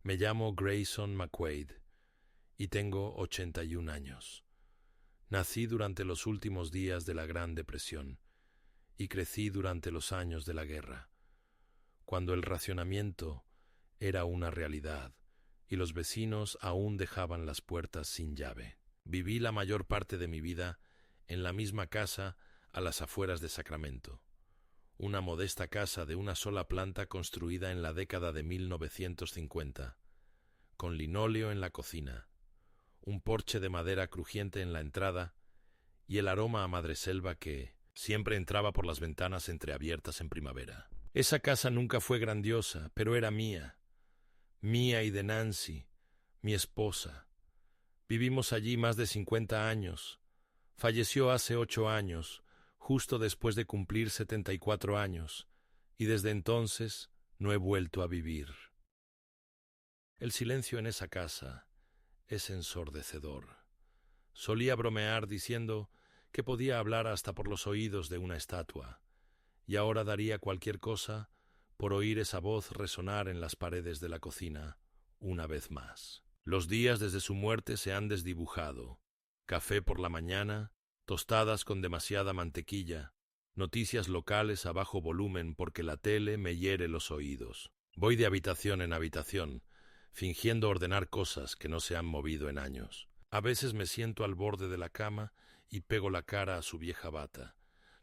Me llamo Grayson McQuaid y tengo 81 años. Nací durante los últimos días de la Gran Depresión y crecí durante los años de la guerra, cuando el racionamiento era una realidad y los vecinos aún dejaban las puertas sin llave. Viví la mayor parte de mi vida en la misma casa a las afueras de Sacramento, una modesta casa de una sola planta construida en la década de 1950, con linóleo en la cocina, un porche de madera crujiente en la entrada y el aroma a madreselva que siempre entraba por las ventanas entreabiertas en primavera. Esa casa nunca fue grandiosa, pero era mía y de Nancy, mi esposa. Vivimos allí más de 50 años. Falleció hace 8 años, justo después de cumplir 74 años, y desde entonces no he vuelto a vivir. El silencio en esa casa es ensordecedor. Solía bromear diciendo que podía hablar hasta por los oídos de una estatua, y ahora daría cualquier cosa por oír esa voz resonar en las paredes de la cocina una vez más. Los días desde su muerte se han desdibujado. Café por la mañana, tostadas con demasiada mantequilla, noticias locales a bajo volumen porque la tele me hiere los oídos. Voy de habitación en habitación, fingiendo ordenar cosas que no se han movido en años. A veces me siento al borde de la cama y pego la cara a su vieja bata,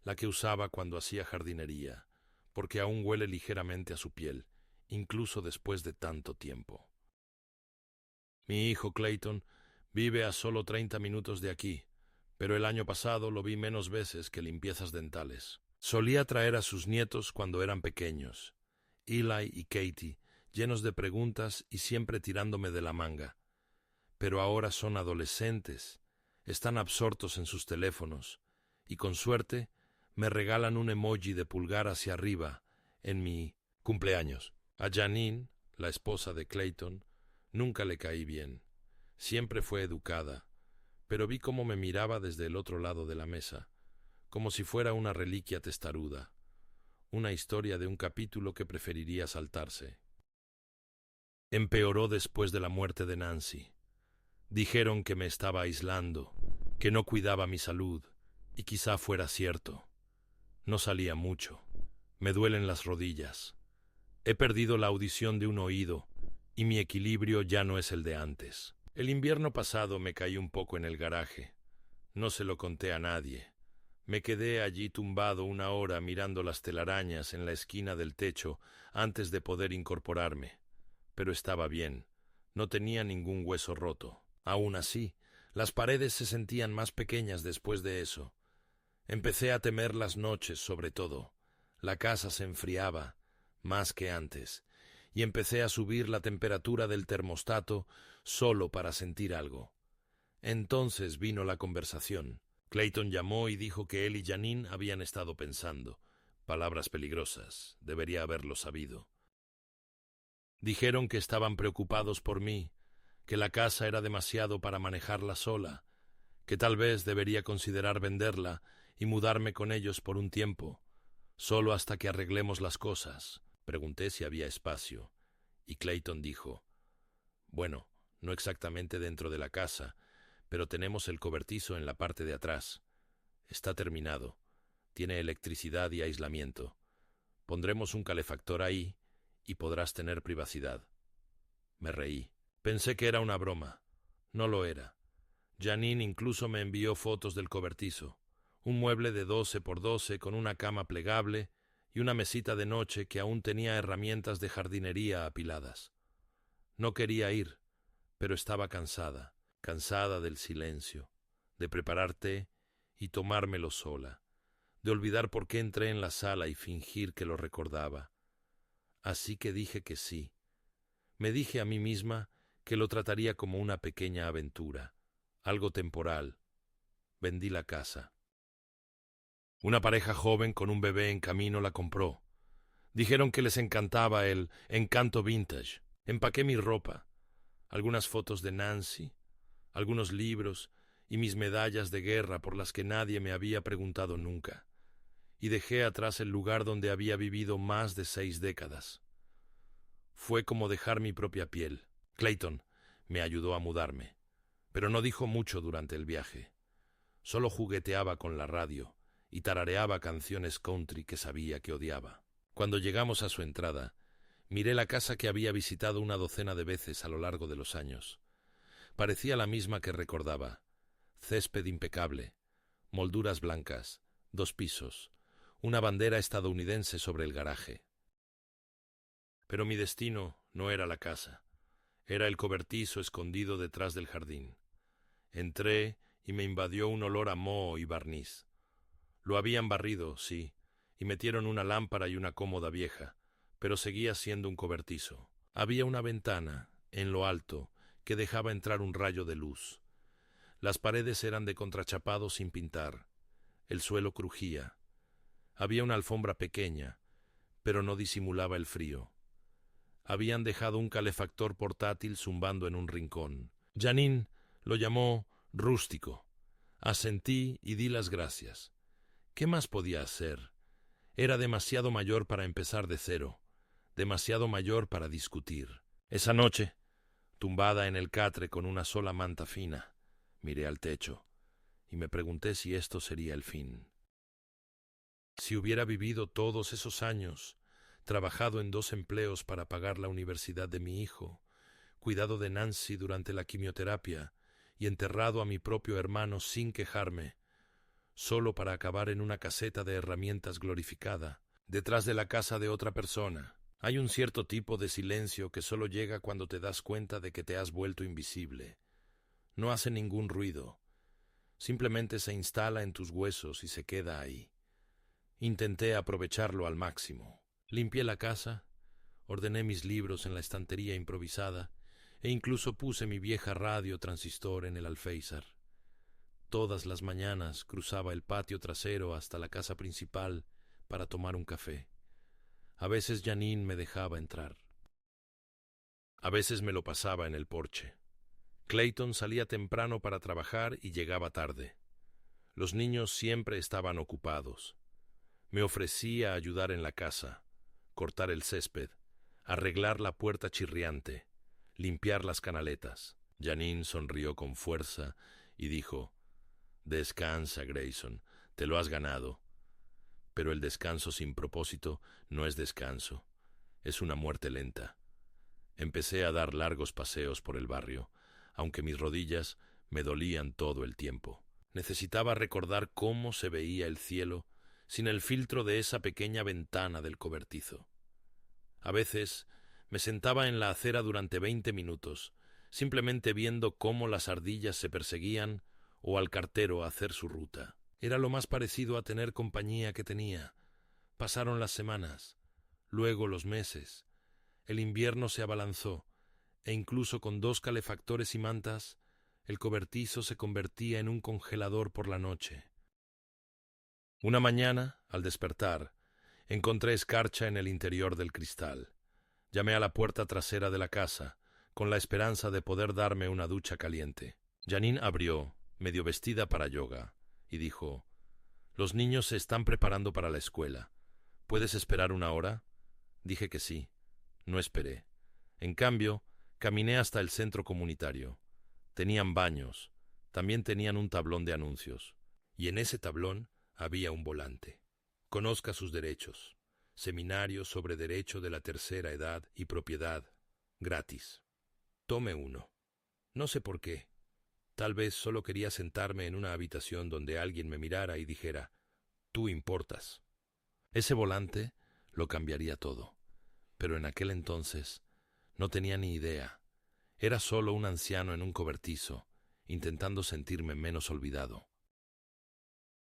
la que usaba cuando hacía jardinería, porque aún huele ligeramente a su piel, incluso después de tanto tiempo. Mi hijo Clayton vive a solo 30 minutos de aquí, pero el año pasado lo vi menos veces que limpiezas dentales. Solía traer a sus nietos cuando eran pequeños, Eli y Katie, llenos de preguntas y siempre tirándome de la manga. Pero ahora son adolescentes, están absortos en sus teléfonos, y con suerte me regalan un emoji de pulgar hacia arriba en mi cumpleaños. A Janine, la esposa de Clayton, nunca le caí bien. Siempre fue educada, pero vi cómo me miraba desde el otro lado de la mesa, como si fuera una reliquia testaruda, una historia de un capítulo que preferiría saltarse. Empeoró después de la muerte de Nancy. Dijeron que me estaba aislando, que no cuidaba mi salud, y quizá fuera cierto. No salía mucho. Me duelen las rodillas. He perdido la audición de un oído, y mi equilibrio ya no es el de antes. El invierno pasado me caí un poco en el garaje. No se lo conté a nadie. Me quedé allí tumbado una hora mirando las telarañas en la esquina del techo antes de poder incorporarme. Pero estaba bien. No tenía ningún hueso roto. Aún así, las paredes se sentían más pequeñas después de eso. Empecé a temer las noches, sobre todo. La casa se enfriaba, más que antes, y empecé a subir la temperatura del termostato solo para sentir algo. Entonces vino la conversación. Clayton llamó y dijo que él y Janine habían estado pensando. Palabras peligrosas, debería haberlo sabido. Dijeron que estaban preocupados por mí, que la casa era demasiado para manejarla sola, que tal vez debería considerar venderla y mudarme con ellos por un tiempo, solo hasta que arreglemos las cosas. Pregunté si había espacio, y Clayton dijo, bueno, no exactamente dentro de la casa, pero tenemos el cobertizo en la parte de atrás. Está terminado, tiene electricidad y aislamiento. Pondremos un calefactor ahí y podrás tener privacidad. Me reí. Pensé que era una broma. No lo era. Janine incluso me envió fotos del cobertizo. Un mueble de 12 por 12 con una cama plegable y una mesita de noche que aún tenía herramientas de jardinería apiladas. No quería ir, pero estaba cansada del silencio, de preparar té y tomármelo sola, de olvidar por qué entré en la sala y fingir que lo recordaba. Así que dije que sí. Me dije a mí misma que lo trataría como una pequeña aventura, algo temporal. Vendí la casa. Una pareja joven con un bebé en camino la compró. Dijeron que les encantaba el encanto vintage. Empaqué mi ropa, algunas fotos de Nancy, algunos libros y mis medallas de guerra por las que nadie me había preguntado nunca, y dejé atrás el lugar donde había vivido más de 6 décadas. Fue como dejar mi propia piel. Clayton me ayudó a mudarme, pero no dijo mucho durante el viaje. Solo jugueteaba con la radio y tarareaba canciones country que sabía que odiaba. Cuando llegamos a su entrada, miré la casa que había visitado una docena de veces a lo largo de los años. Parecía la misma que recordaba. Césped impecable, molduras blancas, 2 pisos, una bandera estadounidense sobre el garaje. Pero mi destino no era la casa. Era el cobertizo escondido detrás del jardín. Entré y me invadió un olor a moho y barniz. Lo habían barrido, sí, y metieron una lámpara y una cómoda vieja, pero seguía siendo un cobertizo. Había una ventana, en lo alto, que dejaba entrar un rayo de luz. Las paredes eran de contrachapado sin pintar. El suelo crujía. Había una alfombra pequeña, pero no disimulaba el frío. Habían dejado un calefactor portátil zumbando en un rincón. Janine lo llamó rústico. Asentí y di las gracias. ¿Qué más podía hacer? Era demasiado mayor para empezar de cero, demasiado mayor para discutir. Esa noche, tumbada en el catre con una sola manta fina, miré al techo y me pregunté si esto sería el fin. Si hubiera vivido todos esos años, trabajado en 2 empleos para pagar la universidad de mi hijo, cuidado de Nancy durante la quimioterapia y enterrado a mi propio hermano sin quejarme, solo para acabar en una caseta de herramientas glorificada, detrás de la casa de otra persona. Hay un cierto tipo de silencio que solo llega cuando te das cuenta de que te has vuelto invisible. No hace ningún ruido. Simplemente se instala en tus huesos y se queda ahí. Intenté aprovecharlo al máximo. Limpié la casa, ordené mis libros en la estantería improvisada e incluso puse mi vieja radio transistor en el alféizar. Todas las mañanas cruzaba el patio trasero hasta la casa principal para tomar un café. A veces Janine me dejaba entrar. A veces me lo pasaba en el porche. Clayton salía temprano para trabajar y llegaba tarde. Los niños siempre estaban ocupados. Me ofrecía ayudar en la casa, cortar el césped, arreglar la puerta chirriante, limpiar las canaletas. Janine sonrió con fuerza y dijo: «Descansa, Grayson, te lo has ganado». Pero el descanso sin propósito no es descanso, es una muerte lenta. Empecé a dar largos paseos por el barrio, aunque mis rodillas me dolían todo el tiempo. Necesitaba recordar cómo se veía el cielo sin el filtro de esa pequeña ventana del cobertizo. A veces me sentaba en la acera durante 20 minutos, simplemente viendo cómo las ardillas se perseguían o al cartero hacer su ruta. Era lo más parecido a tener compañía que tenía. Pasaron las semanas, luego los meses. El invierno se abalanzó, e incluso con 2 calefactores y mantas, el cobertizo se convertía en un congelador por la noche. Una mañana, al despertar, encontré escarcha en el interior del cristal. Llamé a la puerta trasera de la casa, con la esperanza de poder darme una ducha caliente. Janine abrió, medio vestida para yoga, y dijo: «Los niños se están preparando para la escuela. ¿Puedes esperar 1 hora?» Dije que sí. No esperé. En cambio, caminé hasta el centro comunitario. Tenían baños. También tenían un tablón de anuncios. Y en ese tablón había un volante. Conozca sus derechos. Seminario sobre derecho de la tercera edad y propiedad. Gratis. Tome uno. No sé por qué. Tal vez solo quería sentarme en una habitación donde alguien me mirara y dijera: «Tú importas». Ese volante lo cambiaría todo. Pero en aquel entonces no tenía ni idea. Era solo un anciano en un cobertizo, intentando sentirme menos olvidado.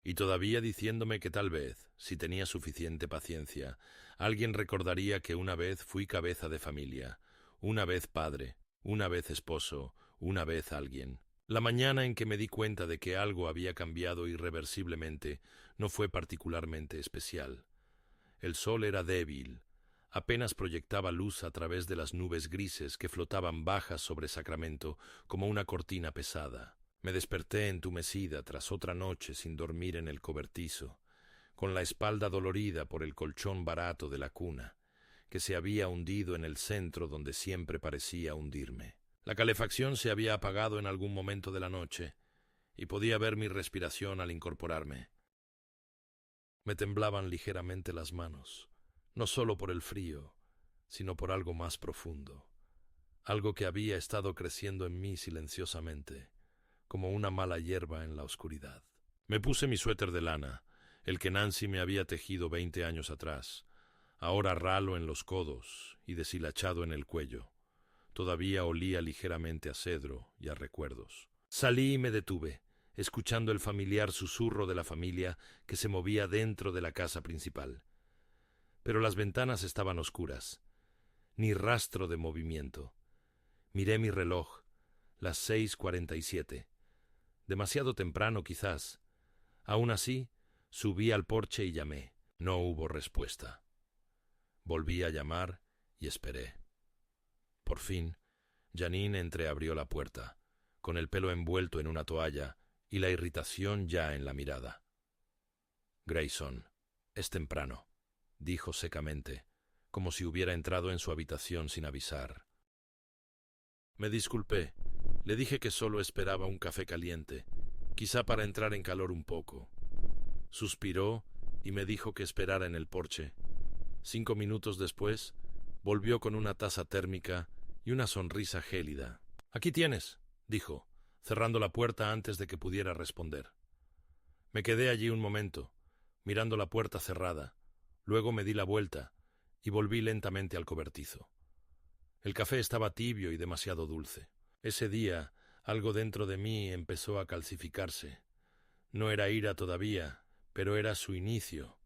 Y todavía diciéndome que tal vez, si tenía suficiente paciencia, alguien recordaría que una vez fui cabeza de familia, una vez padre, una vez esposo, una vez alguien. La mañana en que me di cuenta de que algo había cambiado irreversiblemente no fue particularmente especial. El sol era débil, apenas proyectaba luz a través de las nubes grises que flotaban bajas sobre Sacramento como una cortina pesada. Me desperté entumecida tras otra noche sin dormir en el cobertizo, con la espalda dolorida por el colchón barato de la cuna, que se había hundido en el centro donde siempre parecía hundirme. La calefacción se había apagado en algún momento de la noche y podía ver mi respiración al incorporarme. Me temblaban ligeramente las manos, no solo por el frío, sino por algo más profundo, algo que había estado creciendo en mí silenciosamente, como una mala hierba en la oscuridad. Me puse mi suéter de lana, el que Nancy me había tejido 20 años atrás, ahora ralo en los codos y deshilachado en el cuello. Todavía olía ligeramente a cedro y a recuerdos. Salí y me detuve, escuchando el familiar susurro de la familia que se movía dentro de la casa principal. Pero las ventanas estaban oscuras, ni rastro de movimiento. Miré mi reloj, las 6:47. Demasiado temprano, quizás. Aún así, subí al porche y llamé. No hubo respuesta. Volví a llamar y esperé. Por fin, Janine entreabrió la puerta, con el pelo envuelto en una toalla y la irritación ya en la mirada. «Grayson, es temprano», dijo secamente, como si hubiera entrado en su habitación sin avisar. Me disculpé. Le dije que solo esperaba un café caliente, quizá para entrar en calor un poco. Suspiró y me dijo que esperara en el porche. 5 minutos después, volvió con una taza térmica y una sonrisa gélida. «Aquí tienes», dijo, cerrando la puerta antes de que pudiera responder. Me quedé allí un momento, mirando la puerta cerrada. Luego me di la vuelta y volví lentamente al cobertizo. El café estaba tibio y demasiado dulce. Ese día, algo dentro de mí empezó a calcificarse. No era ira todavía, pero era su inicio,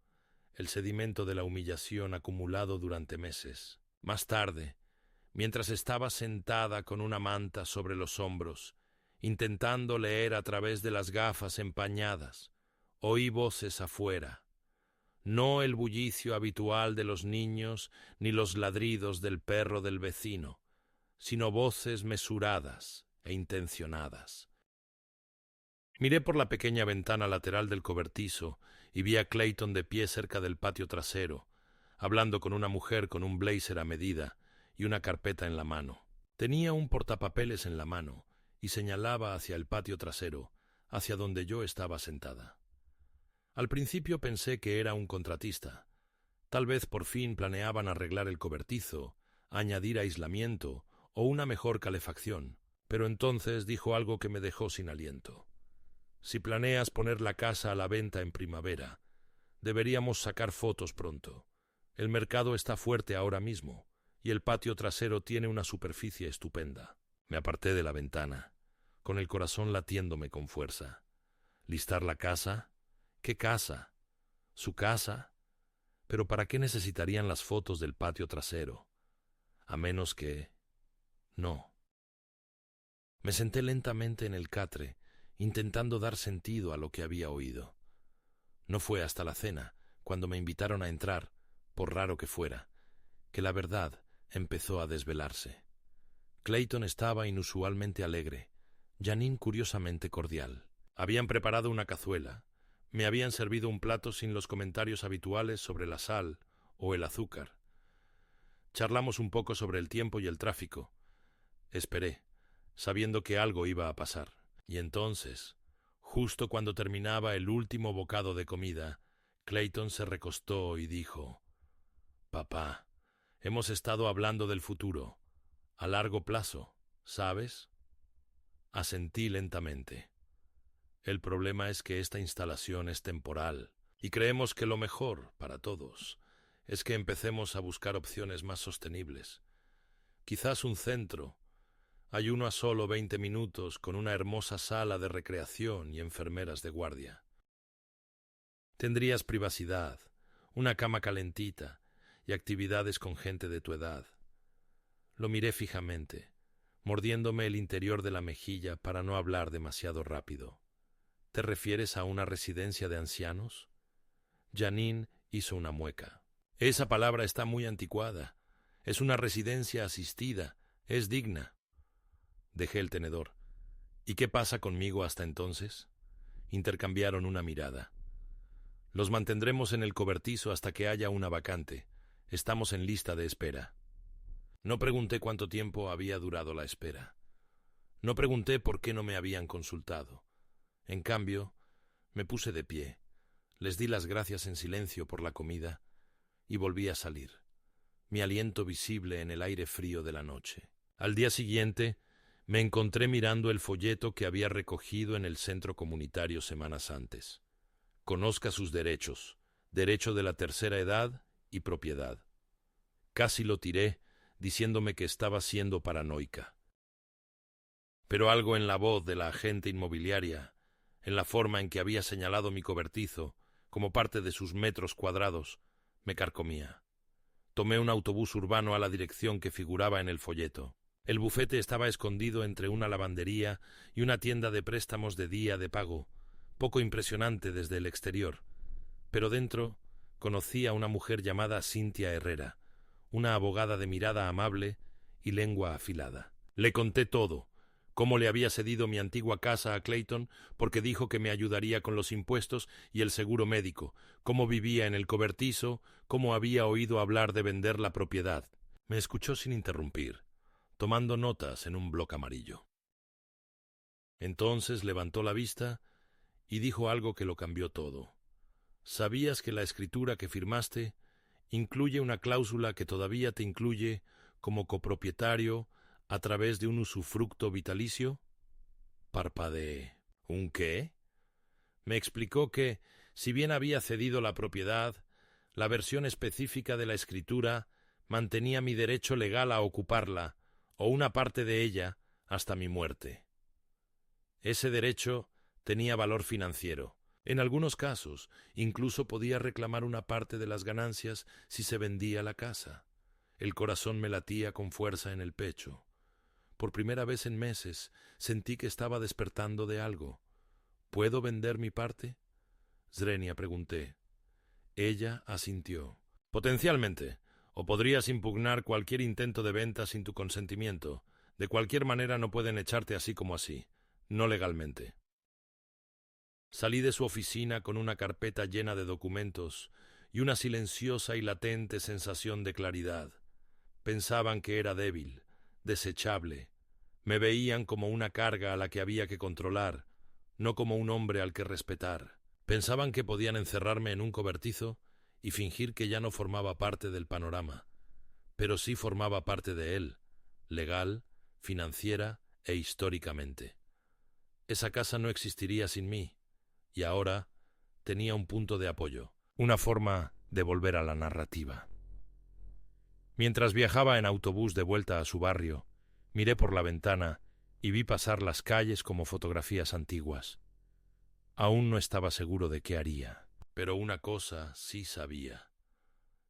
el sedimento de la humillación acumulado durante meses. Más tarde, mientras estaba sentada con una manta sobre los hombros, intentando leer a través de las gafas empañadas, oí voces afuera. No el bullicio habitual de los niños ni los ladridos del perro del vecino, sino voces mesuradas e intencionadas. Miré por la pequeña ventana lateral del cobertizo y vi a Clayton de pie cerca del patio trasero, hablando con una mujer con un blazer a medida y una carpeta en la mano. Tenía un portapapeles en la mano y señalaba hacia el patio trasero, hacia donde yo estaba sentada. Al principio pensé que era un contratista. Tal vez por fin planeaban arreglar el cobertizo, añadir aislamiento o una mejor calefacción, pero entonces dijo algo que me dejó sin aliento. Si planeas poner la casa a la venta en primavera, deberíamos sacar fotos pronto. El mercado está fuerte ahora mismo y el patio trasero tiene una superficie estupenda. Me aparté de la ventana, con el corazón latiéndome con fuerza. ¿Listar la casa? ¿Qué casa? ¿Su casa? ¿Pero para qué necesitarían las fotos del patio trasero? A menos que... No. Me senté lentamente en el catre, intentando dar sentido a lo que había oído. No fue hasta la cena, cuando me invitaron a entrar, por raro que fuera, que la verdad empezó a desvelarse. Clayton estaba inusualmente alegre, Janine curiosamente cordial. Habían preparado una cazuela, me habían servido un plato sin los comentarios habituales sobre la sal o el azúcar. Charlamos un poco sobre el tiempo y el tráfico. Esperé, sabiendo que algo iba a pasar. Y entonces, justo cuando terminaba el último bocado de comida, Clayton se recostó y dijo: «Papá, hemos estado hablando del futuro, a largo plazo, ¿sabes?» Asentí lentamente. El problema es que esta instalación es temporal, y creemos que lo mejor para todos es que empecemos a buscar opciones más sostenibles. Quizás un centro. Hay uno a solo 20 minutos con una hermosa sala de recreación y enfermeras de guardia. Tendrías privacidad, una cama calentita y actividades con gente de tu edad. Lo miré fijamente, mordiéndome el interior de la mejilla para no hablar demasiado rápido. ¿Te refieres a una residencia de ancianos? Janine hizo una mueca. Esa palabra está muy anticuada. Es una residencia asistida. Es digna. Dejé el tenedor. ¿Y qué pasa conmigo hasta entonces? Intercambiaron una mirada. Los mantendremos en el cobertizo hasta que haya una vacante. Estamos en lista de espera. No pregunté cuánto tiempo había durado la espera. No pregunté por qué no me habían consultado. En cambio, me puse de pie, les di las gracias en silencio por la comida y volví a salir, mi aliento visible en el aire frío de la noche. Al día siguiente, me encontré mirando el folleto que había recogido en el centro comunitario semanas antes. Conozca sus derechos, derecho de la tercera edad y propiedad. Casi lo tiré, diciéndome que estaba siendo paranoica. Pero algo en la voz de la agente inmobiliaria, en la forma en que había señalado mi cobertizo, como parte de sus metros cuadrados, me carcomía. Tomé un autobús urbano a la dirección que figuraba en el folleto. El bufete estaba escondido entre una lavandería y una tienda de préstamos de día de pago, poco impresionante desde el exterior, pero dentro conocí a una mujer llamada Cynthia Herrera, una abogada de mirada amable y lengua afilada. Le conté todo, cómo le había cedido mi antigua casa a Clayton porque dijo que me ayudaría con los impuestos y el seguro médico, cómo vivía en el cobertizo, cómo había oído hablar de vender la propiedad. Me escuchó sin interrumpir, tomando notas en un bloc amarillo. Entonces levantó la vista y dijo algo que lo cambió todo. ¿Sabías que la escritura que firmaste incluye una cláusula que todavía te incluye como copropietario a través de un usufructo vitalicio? Parpadeé. ¿Un qué? Me explicó que, si bien había cedido la propiedad, la versión específica de la escritura mantenía mi derecho legal a ocuparla, o una parte de ella, hasta mi muerte. Ese derecho tenía valor financiero. En algunos casos, incluso podía reclamar una parte de las ganancias si se vendía la casa. El corazón me latía con fuerza en el pecho. Por primera vez en meses sentí que estaba despertando de algo. ¿Puedo vender mi parte? Zrenia, pregunté. Ella asintió. Potencialmente, o podrías impugnar cualquier intento de venta sin tu consentimiento. De cualquier manera no pueden echarte así como así, no legalmente. Salí de su oficina con una carpeta llena de documentos y una silenciosa y latente sensación de claridad. Pensaban que era débil, desechable. Me veían como una carga a la que había que controlar, no como un hombre al que respetar. Pensaban que podían encerrarme en un cobertizo y fingir que ya no formaba parte del panorama, pero sí formaba parte de él, legal, financiera e históricamente. Esa casa no existiría sin mí, y ahora tenía un punto de apoyo, una forma de volver a la narrativa. Mientras viajaba en autobús de vuelta a su barrio, miré por la ventana y vi pasar las calles como fotografías antiguas. Aún no estaba seguro de qué haría, pero una cosa sí sabía.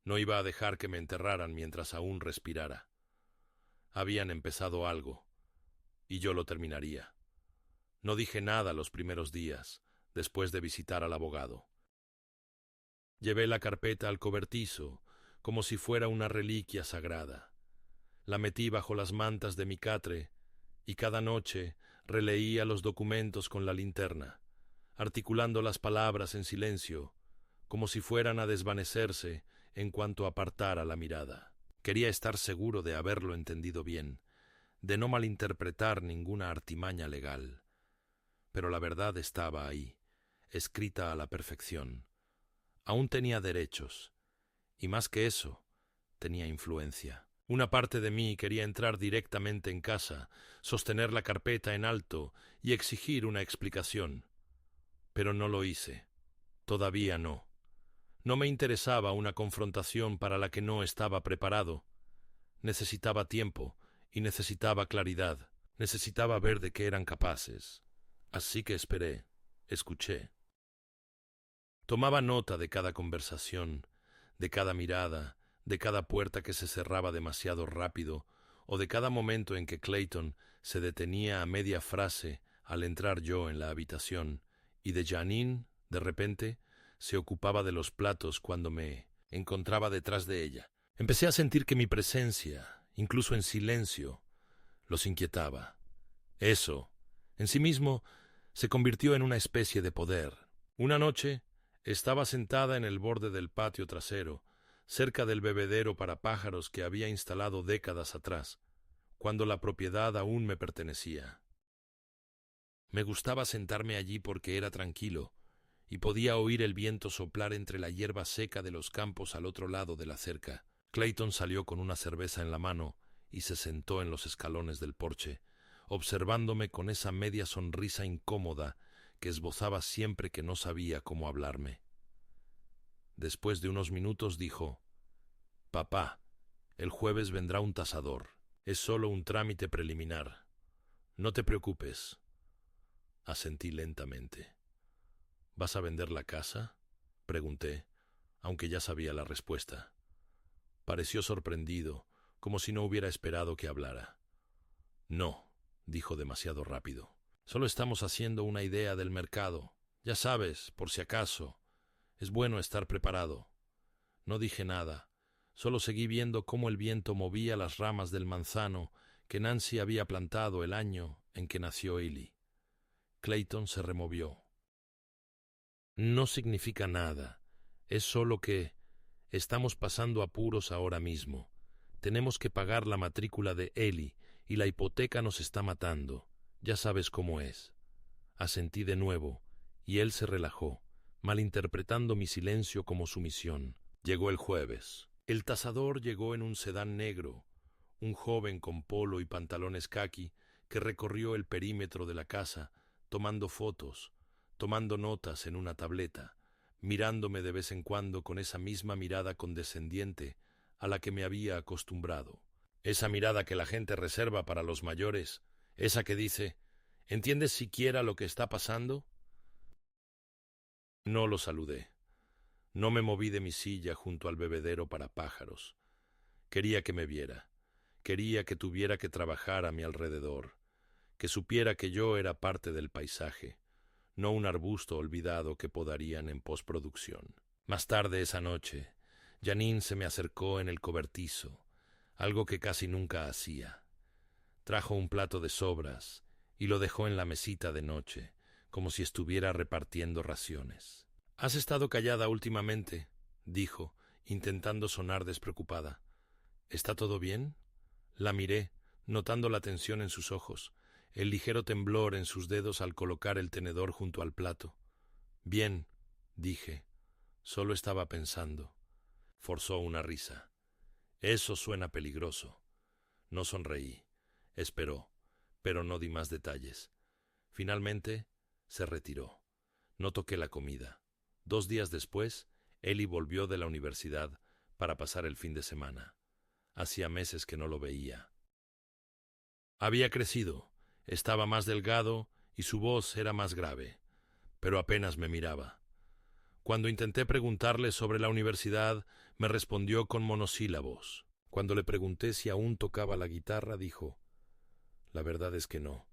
No iba a dejar que me enterraran mientras aún respirara. Habían empezado algo, y yo lo terminaría. No dije nada los primeros días, después de visitar al abogado. Llevé la carpeta al cobertizo, como si fuera una reliquia sagrada. La metí bajo las mantas de mi catre, y cada noche releía los documentos con la linterna, articulando las palabras en silencio, como si fueran a desvanecerse en cuanto apartara la mirada. Quería estar seguro de haberlo entendido bien, de no malinterpretar ninguna artimaña legal. Pero la verdad estaba ahí, escrita a la perfección. Aún tenía derechos, y más que eso, tenía influencia. Una parte de mí quería entrar directamente en casa, sostener la carpeta en alto y exigir una explicación. Pero no lo hice. Todavía no. No me interesaba una confrontación para la que no estaba preparado. Necesitaba tiempo y necesitaba claridad. Necesitaba ver de qué eran capaces. Así que esperé, escuché. Tomaba nota de cada conversación, de cada mirada, de cada puerta que se cerraba demasiado rápido, o de cada momento en que Clayton se detenía a media frase al entrar yo en la habitación, y de Janine, de repente, se ocupaba de los platos cuando me encontraba detrás de ella. Empecé a sentir que mi presencia, incluso en silencio, los inquietaba. Eso, en sí mismo, se convirtió en una especie de poder. Una noche estaba sentada en el borde del patio trasero, cerca del bebedero para pájaros que había instalado décadas atrás, cuando la propiedad aún me pertenecía. Me gustaba sentarme allí porque era tranquilo, y podía oír el viento soplar entre la hierba seca de los campos al otro lado de la cerca. Clayton salió con una cerveza en la mano y se sentó en los escalones del porche, observándome con esa media sonrisa incómoda que esbozaba siempre que no sabía cómo hablarme. Después de unos minutos dijo: «Papá, el jueves vendrá un tasador. Es solo un trámite preliminar. No te preocupes». Asentí lentamente. «¿Vas a vender la casa?», pregunté, aunque ya sabía la respuesta. Pareció sorprendido, como si no hubiera esperado que hablara. «No», dijo demasiado rápido. «Solo estamos haciendo una idea del mercado. Ya sabes, por si acaso. Es bueno estar preparado». No dije nada, solo seguí viendo cómo el viento movía las ramas del manzano que Nancy había plantado el año en que nació Ellie. Clayton se removió. «No significa nada. Es solo que estamos pasando apuros ahora mismo. Tenemos que pagar la matrícula de Ellie y la hipoteca nos está matando. Ya sabes cómo es». Asentí de nuevo, y él se relajó, malinterpretando mi silencio como sumisión. Llegó el jueves. El tasador llegó en un sedán negro, un joven con polo y pantalones caqui que recorrió el perímetro de la casa, tomando fotos, tomando notas en una tableta, mirándome de vez en cuando con esa misma mirada condescendiente a la que me había acostumbrado. Esa mirada que la gente reserva para los mayores, esa que dice: «¿Entiendes siquiera lo que está pasando?». No lo saludé. No me moví de mi silla junto al bebedero para pájaros. Quería que me viera. Quería que tuviera que trabajar a mi alrededor, que supiera que yo era parte del paisaje, no un arbusto olvidado que podarían en postproducción. Más tarde esa noche, Janine se me acercó en el cobertizo, algo que casi nunca hacía. Trajo un plato de sobras y lo dejó en la mesita de noche, como si estuviera repartiendo raciones. «¿Has estado callada últimamente?», dijo, intentando sonar despreocupada. «¿Está todo bien?». La miré, notando la tensión en sus ojos, el ligero temblor en sus dedos al colocar el tenedor junto al plato. «Bien», dije. «Solo estaba pensando». Forzó una risa. «Eso suena peligroso». No sonreí. Esperó, pero no di más detalles. Finalmente, se retiró. No toqué la comida. 2 días después, Ellie volvió de la universidad para pasar el fin de semana. Hacía meses que no lo veía. Había crecido, estaba más delgado y su voz era más grave, pero apenas me miraba. Cuando intenté preguntarle sobre la universidad, me respondió con monosílabos. Cuando le pregunté si aún tocaba la guitarra, dijo: «La verdad es que no»,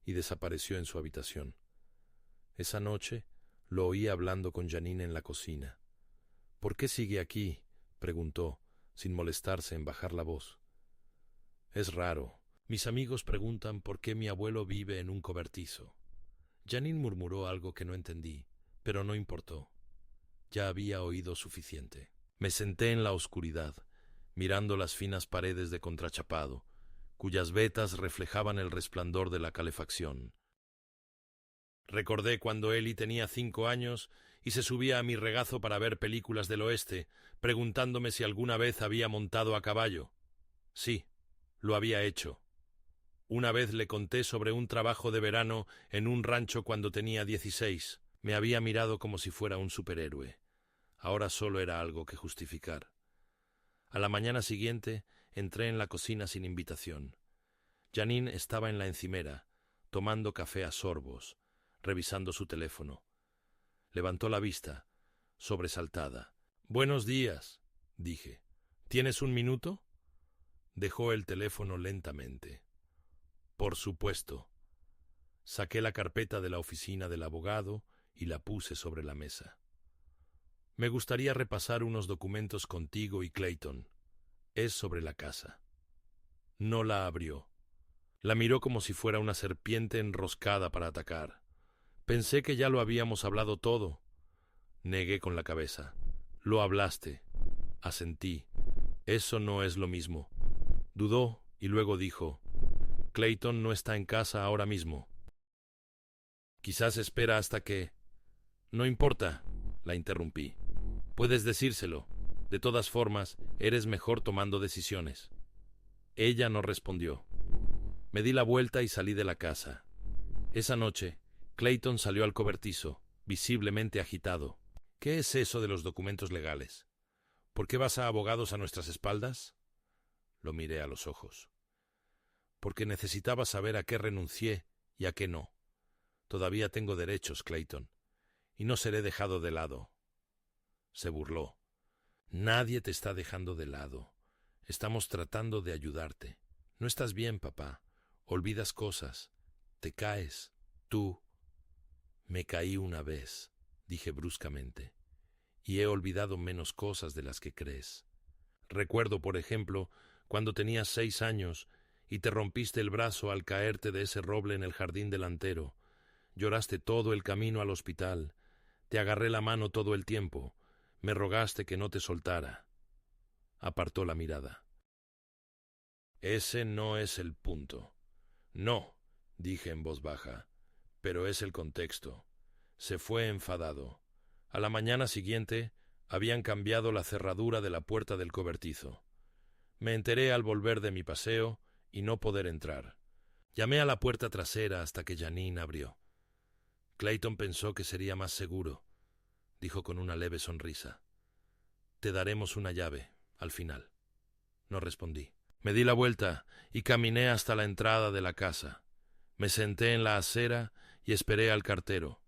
y desapareció en su habitación. Esa noche lo oí hablando con Janine en la cocina. «¿Por qué sigue aquí?», preguntó, sin molestarse en bajar la voz. «Es raro. Mis amigos preguntan por qué mi abuelo vive en un cobertizo». Janine murmuró algo que no entendí, pero no importó. Ya había oído suficiente. Me senté en la oscuridad, mirando las finas paredes de contrachapado, cuyas vetas reflejaban el resplandor de la calefacción. Recordé cuando Ellie tenía 5 años y se subía a mi regazo para ver películas del oeste, preguntándome si alguna vez había montado a caballo. Sí, lo había hecho. Una vez le conté sobre un trabajo de verano en un rancho cuando tenía 16. Me había mirado como si fuera un superhéroe. Ahora solo era algo que justificar. A la mañana siguiente entré en la cocina sin invitación. Janine estaba en la encimera, tomando café a sorbos, revisando su teléfono. Levantó la vista, sobresaltada. «Buenos días», dije. «¿Tienes un minuto?». Dejó el teléfono lentamente. «Por supuesto». Saqué la carpeta de la oficina del abogado y la puse sobre la mesa. «Me gustaría repasar unos documentos contigo y Clayton. Es sobre la casa». No la abrió. La miró como si fuera una serpiente enroscada para atacar. Pensé que ya lo habíamos hablado todo. Negué con la cabeza. «Lo hablaste. Asentí. Eso no es lo mismo. Dudó y luego dijo: Clayton no está en casa ahora mismo. Quizás espera hasta que... No importa, la interrumpí. Puedes decírselo. De todas formas, eres mejor tomando decisiones. Ella no respondió. Me di la vuelta y salí de la casa. Esa noche, Clayton salió al cobertizo, visiblemente agitado. ¿Qué es eso de los documentos legales? ¿Por qué vas a abogados a nuestras espaldas? Lo miré a los ojos. Porque necesitaba saber a qué renuncié y a qué no. Todavía tengo derechos, Clayton, y no seré dejado de lado. Se burló. Nadie te está dejando de lado. Estamos tratando de ayudarte. No estás bien, papá. Olvidas cosas. Te caes. Tú. Me caí una vez, dije bruscamente, y he olvidado menos cosas de las que crees. Recuerdo, por ejemplo, cuando tenías 6 años y te rompiste el brazo al caerte de ese roble en el jardín delantero. Lloraste todo el camino al hospital. Te agarré la mano todo el tiempo. Me rogaste que no te soltara. Apartó la mirada. Ese no es el punto. No, dije en voz baja, pero es el contexto. Se fue enfadado. A la mañana siguiente habían cambiado la cerradura de la puerta del cobertizo. Me enteré al volver de mi paseo y no poder entrar. Llamé a la puerta trasera hasta que Janine abrió. Clayton pensó que sería más seguro, dijo con una leve sonrisa. Te daremos una llave, al final. No respondí. Me di la vuelta y caminé hasta la entrada de la casa. Me senté en la acera y esperé al cartero.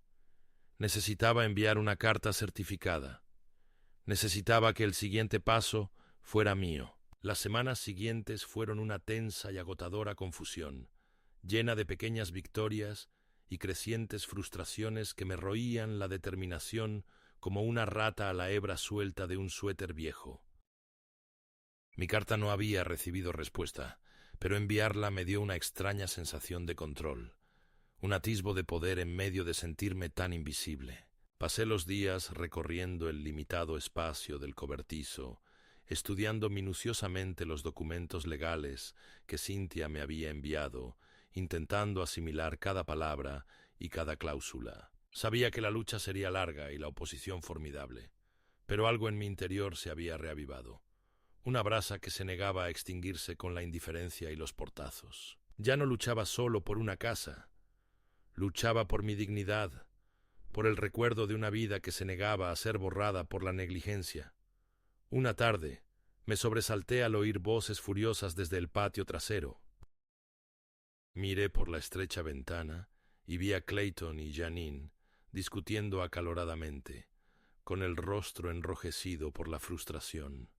Necesitaba enviar una carta certificada. Necesitaba que el siguiente paso fuera mío. Las semanas siguientes fueron una tensa y agotadora confusión, llena de pequeñas victorias y crecientes frustraciones que me roían la determinación como una rata a la hebra suelta de un suéter viejo. Mi carta no había recibido respuesta, pero enviarla me dio una extraña sensación de control, un atisbo de poder en medio de sentirme tan invisible. Pasé los días recorriendo el limitado espacio del cobertizo, estudiando minuciosamente los documentos legales que Cynthia me había enviado, intentando asimilar cada palabra y cada cláusula. Sabía que la lucha sería larga y la oposición formidable, pero algo en mi interior se había reavivado. Una brasa que se negaba a extinguirse con la indiferencia y los portazos. Ya no luchaba solo por una casa. Luchaba por mi dignidad, por el recuerdo de una vida que se negaba a ser borrada por la negligencia. Una tarde, me sobresalté al oír voces furiosas desde el patio trasero. Miré por la estrecha ventana y vi a Clayton y Janine discutiendo acaloradamente, con el rostro enrojecido por la frustración.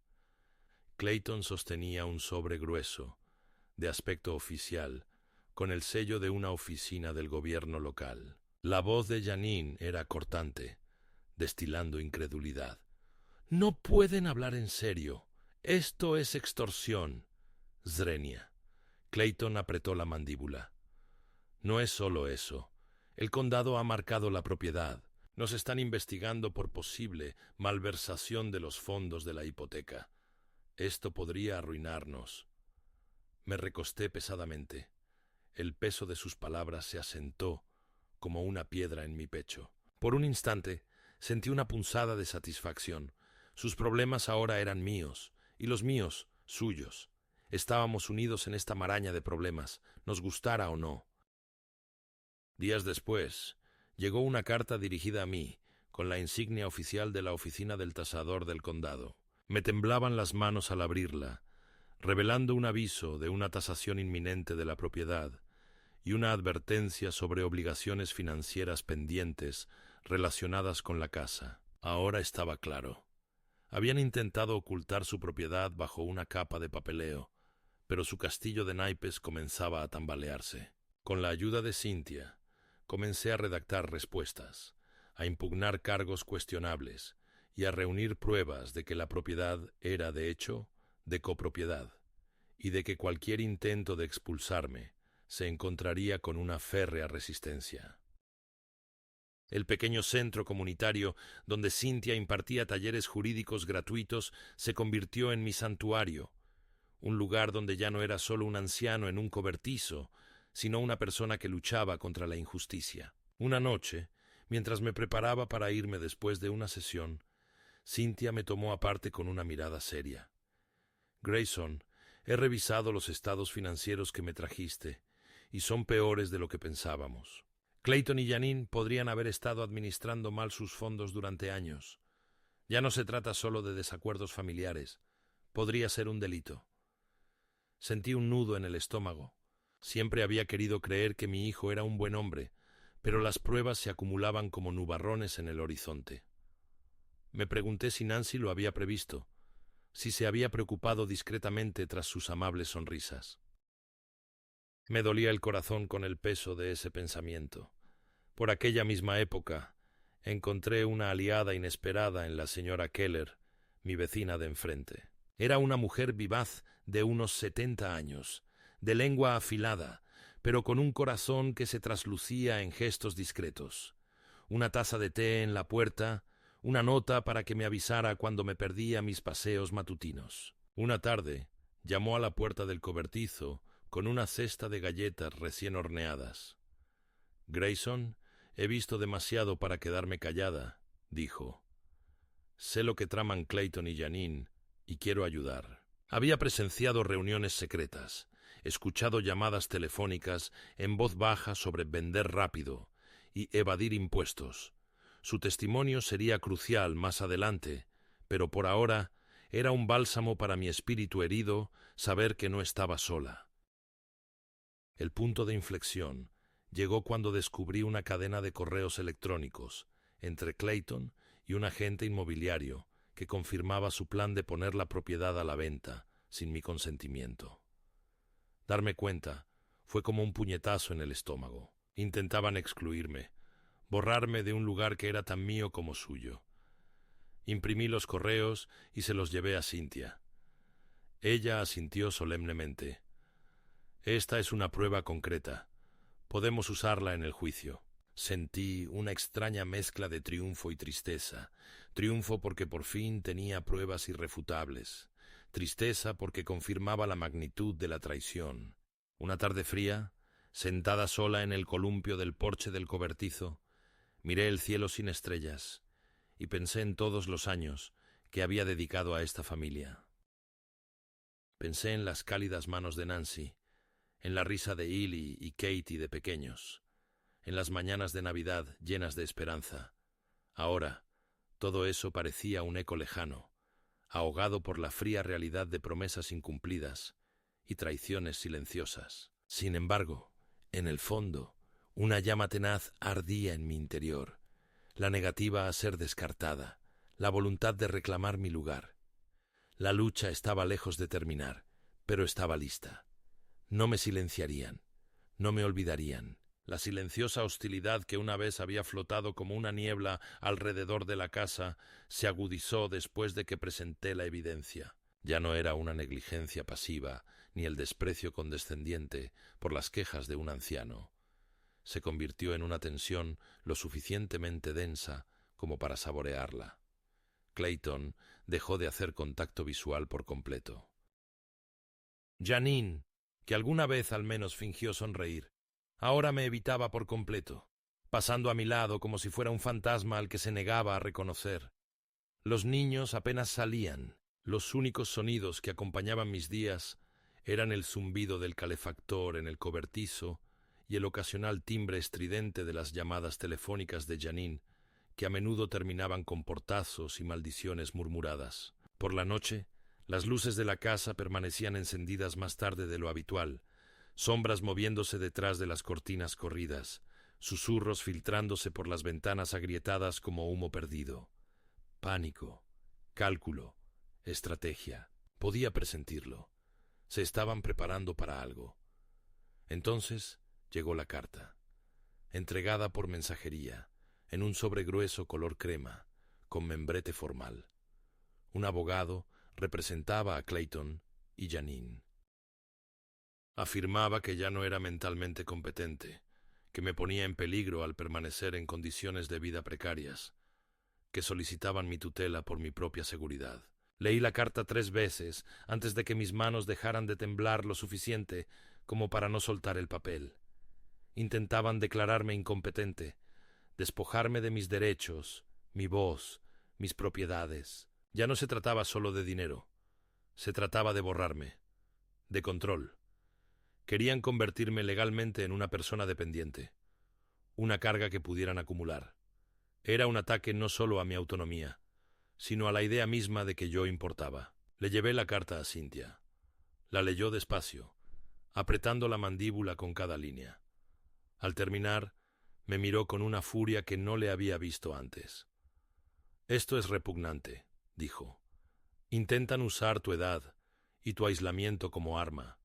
Clayton sostenía un sobre grueso, de aspecto oficial, con el sello de una oficina del gobierno local. La voz de Janine era cortante, destilando incredulidad. «No pueden hablar en serio. Esto es extorsión». Zrenia. Clayton apretó la mandíbula. «No es solo eso. El condado ha marcado la propiedad. Nos están investigando por posible malversación de los fondos de la hipoteca. Esto podría arruinarnos». Me recosté pesadamente. El peso de sus palabras se asentó como una piedra en mi pecho. Por un instante sentí una punzada de satisfacción. Sus problemas ahora eran míos, y los míos, suyos. Estábamos unidos en esta maraña de problemas, nos gustara o no. Días después, llegó una carta dirigida a mí, con la insignia oficial de la oficina del tasador del condado. Me temblaban las manos al abrirla, revelando un aviso de una tasación inminente de la propiedad y una advertencia sobre obligaciones financieras pendientes relacionadas con la casa. Ahora estaba claro. Habían intentado ocultar su propiedad bajo una capa de papeleo, pero su castillo de naipes comenzaba a tambalearse. Con la ayuda de Cynthia, comencé a redactar respuestas, a impugnar cargos cuestionables y a reunir pruebas de que la propiedad era, de hecho, de copropiedad, y de que cualquier intento de expulsarme se encontraría con una férrea resistencia. El pequeño centro comunitario donde Cynthia impartía talleres jurídicos gratuitos se convirtió en mi santuario, un lugar donde ya no era solo un anciano en un cobertizo, sino una persona que luchaba contra la injusticia. Una noche, mientras me preparaba para irme después de una sesión, Cynthia me tomó aparte con una mirada seria. Grayson, he revisado los estados financieros que me trajiste, y son peores de lo que pensábamos. Clayton y Janine podrían haber estado administrando mal sus fondos durante años. Ya no se trata solo de desacuerdos familiares. Podría ser un delito. Sentí un nudo en el estómago. Siempre había querido creer que mi hijo era un buen hombre, pero las pruebas se acumulaban como nubarrones en el horizonte. Me pregunté si Nancy lo había previsto, si se había preocupado discretamente tras sus amables sonrisas. Me dolía el corazón con el peso de ese pensamiento. Por aquella misma época, encontré una aliada inesperada en la señora Keller, mi vecina de enfrente. Era una mujer vivaz de unos 70 años, de lengua afilada, pero con un corazón que se traslucía en gestos discretos. Una taza de té en la puerta, una nota para que me avisara cuando me perdía mis paseos matutinos. Una tarde, llamó a la puerta del cobertizo con una cesta de galletas recién horneadas. «Grayson, he visto demasiado para quedarme callada», dijo. «Sé lo que traman Clayton y Janine, y quiero ayudar». Había presenciado reuniones secretas, escuchado llamadas telefónicas en voz baja sobre vender rápido y evadir impuestos. Su testimonio sería crucial más adelante, pero por ahora era un bálsamo para mi espíritu herido saber que no estaba sola. El punto de inflexión llegó cuando descubrí una cadena de correos electrónicos entre Clayton y un agente inmobiliario que confirmaba su plan de poner la propiedad a la venta sin mi consentimiento. Darme cuenta fue como un puñetazo en el estómago. Intentaban excluirme, borrarme de un lugar que era tan mío como suyo. Imprimí los correos y se los llevé a Cynthia. Ella asintió solemnemente. «Esta es una prueba concreta. Podemos usarla en el juicio». Sentí una extraña mezcla de triunfo y tristeza. Triunfo porque por fin tenía pruebas irrefutables. Tristeza porque confirmaba la magnitud de la traición. Una tarde fría, sentada sola en el columpio del porche del cobertizo, miré el cielo sin estrellas y pensé en todos los años que había dedicado a esta familia. Pensé en las cálidas manos de Nancy, en la risa de Illy y Katie de pequeños, en las mañanas de Navidad llenas de esperanza. Ahora, todo eso parecía un eco lejano, ahogado por la fría realidad de promesas incumplidas y traiciones silenciosas. Sin embargo, en el fondo, una llama tenaz ardía en mi interior, la negativa a ser descartada, la voluntad de reclamar mi lugar. La lucha estaba lejos de terminar, pero estaba lista. No me silenciarían, no me olvidarían. La silenciosa hostilidad que una vez había flotado como una niebla alrededor de la casa se agudizó después de que presenté la evidencia. Ya no era una negligencia pasiva, ni el desprecio condescendiente por las quejas de un anciano. Se convirtió en una tensión lo suficientemente densa como para saborearla. Clayton dejó de hacer contacto visual por completo. Janine, que alguna vez al menos fingió sonreír, ahora me evitaba por completo, pasando a mi lado como si fuera un fantasma al que se negaba a reconocer. Los niños apenas salían. Los únicos sonidos que acompañaban mis días eran el zumbido del calefactor en el cobertizo y el ocasional timbre estridente de las llamadas telefónicas de Janine, que a menudo terminaban con portazos y maldiciones murmuradas. Por la noche, las luces de la casa permanecían encendidas más tarde de lo habitual, sombras moviéndose detrás de las cortinas corridas, susurros filtrándose por las ventanas agrietadas como humo perdido. Pánico, cálculo, estrategia. Podía presentirlo. Se estaban preparando para algo. Entonces llegó la carta, entregada por mensajería, en un sobre grueso color crema, con membrete formal. Un abogado representaba a Clayton y Janine. Afirmaba que ya no era mentalmente competente, que me ponía en peligro al permanecer en condiciones de vida precarias, que solicitaban mi tutela por mi propia seguridad. Leí la carta 3 veces antes de que mis manos dejaran de temblar lo suficiente como para no soltar el papel. Intentaban declararme incompetente, despojarme de mis derechos, mi voz, mis propiedades. Ya no se trataba solo de dinero, se trataba de borrarme, de control. Querían convertirme legalmente en una persona dependiente, una carga que pudieran acumular. Era un ataque no solo a mi autonomía, sino a la idea misma de que yo importaba. Le llevé la carta a Cynthia. La leyó despacio, apretando la mandíbula con cada línea. Al terminar, me miró con una furia que no le había visto antes. «Esto es repugnante», dijo. «Intentan usar tu edad y tu aislamiento como arma.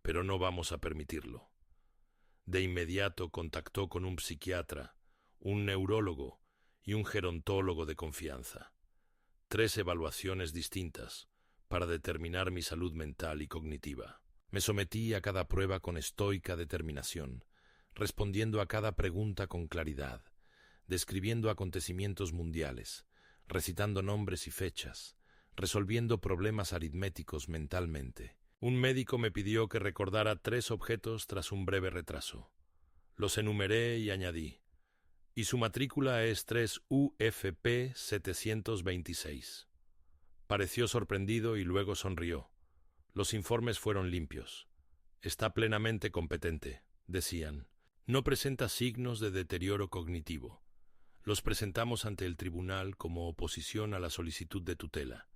Pero no vamos a permitirlo». De inmediato contactó con un psiquiatra, un neurólogo y un gerontólogo de confianza. 3 evaluaciones distintas para determinar mi salud mental y cognitiva. Me sometí a cada prueba con estoica determinación, respondiendo a cada pregunta con claridad, describiendo acontecimientos mundiales, recitando nombres y fechas, resolviendo problemas aritméticos mentalmente. Un médico me pidió que recordara 3 objetos tras un breve retraso. Los enumeré y añadí. Y su matrícula es 3 UFP 726. Pareció sorprendido y luego sonrió. Los informes fueron limpios. Está plenamente competente, decían. No presenta signos de deterioro cognitivo. Los presentamos ante el tribunal como oposición a la solicitud de tutela.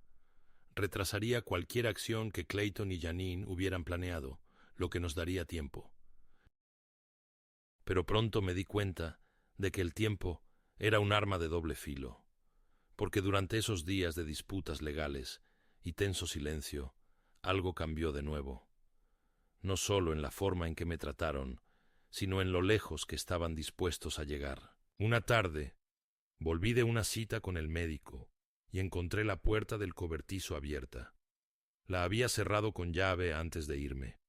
Retrasaría cualquier acción que Clayton y Janine hubieran planeado, lo que nos daría tiempo. Pero pronto me di cuenta de que el tiempo era un arma de doble filo, porque durante esos días de disputas legales y tenso silencio, algo cambió de nuevo, no solo en la forma en que me trataron, sino en lo lejos que estaban dispuestos a llegar. Una tarde, volví de una cita con el médico y encontré la puerta del cobertizo abierta. La había cerrado con llave antes de irme.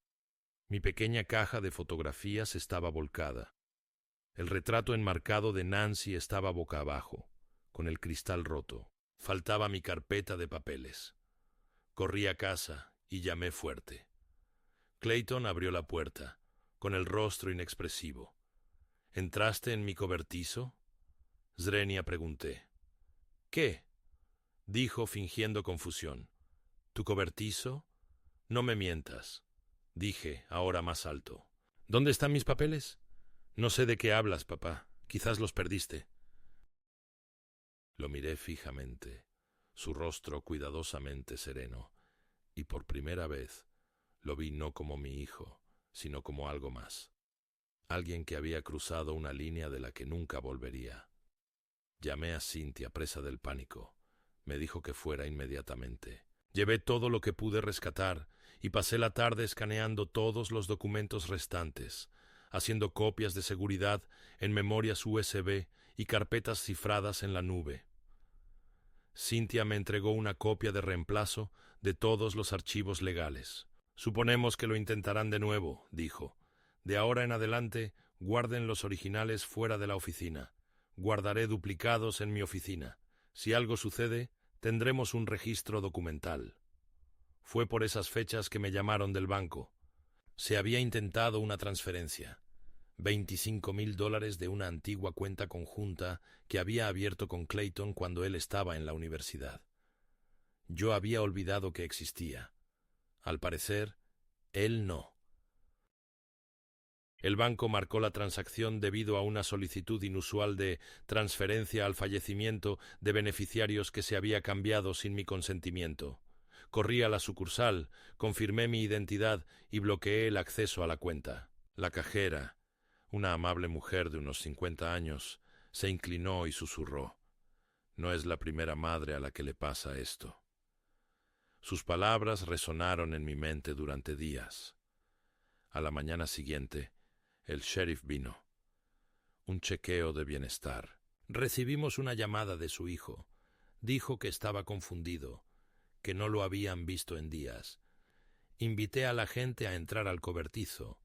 Mi pequeña caja de fotografías estaba volcada. El retrato enmarcado de Nancy estaba boca abajo, con el cristal roto. Faltaba mi carpeta de papeles. Corrí a casa y llamé fuerte. Clayton abrió la puerta, con el rostro inexpresivo. «¿Entraste en mi cobertizo?» Zrenia pregunté. «¿Qué?», dijo fingiendo confusión. «¿Tu cobertizo? No me mientas», dije, ahora más alto. «¿Dónde están mis papeles?» «No sé de qué hablas, papá. Quizás los perdiste». Lo miré fijamente, su rostro cuidadosamente sereno, y por primera vez lo vi no como mi hijo, sino como algo más. Alguien que había cruzado una línea de la que nunca volvería. Llamé a Cynthia, presa del pánico. Me dijo que fuera inmediatamente. Llevé todo lo que pude rescatar y pasé la tarde escaneando todos los documentos restantes, haciendo copias de seguridad en memorias USB y carpetas cifradas en la nube. Cynthia me entregó una copia de reemplazo de todos los archivos legales. «Suponemos que lo intentarán de nuevo», dijo. «De ahora en adelante, guarden los originales fuera de la oficina. Guardaré duplicados en mi oficina. Si algo sucede, tendremos un registro documental». Fue por esas fechas que me llamaron del banco. Se había intentado una transferencia. $25,000 de una antigua cuenta conjunta que había abierto con Clayton cuando él estaba en la universidad. Yo había olvidado que existía. Al parecer, él no. El banco marcó la transacción debido a una solicitud inusual de transferencia al fallecimiento de beneficiarios que se había cambiado sin mi consentimiento. Corrí a la sucursal, confirmé mi identidad y bloqueé el acceso a la cuenta. La cajera, una amable mujer de unos 50 años, se inclinó y susurró. «No es la primera madre a la que le pasa esto». Sus palabras resonaron en mi mente durante días. A la mañana siguiente, el sheriff vino. Un chequeo de bienestar. Recibimos una llamada de su hijo. Dijo que estaba confundido, que no lo habían visto en días. Invité a la gente a entrar al cobertizo.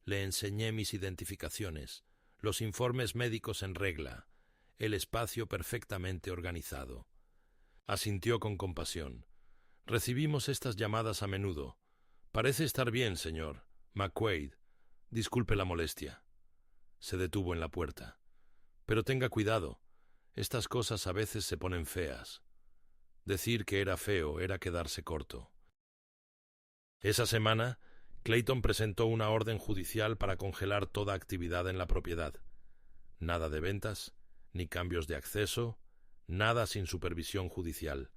Le enseñé mis identificaciones, los informes médicos en regla, el espacio perfectamente organizado. Asintió con compasión. Recibimos estas llamadas a menudo. Parece estar bien, señor. McQuaid. Disculpe la molestia. Se detuvo en la puerta. Pero tenga cuidado. Estas cosas a veces se ponen feas. Decir que era feo era quedarse corto. Esa semana, Clayton presentó una orden judicial para congelar toda actividad en la propiedad. Nada de ventas, ni cambios de acceso, nada sin supervisión judicial.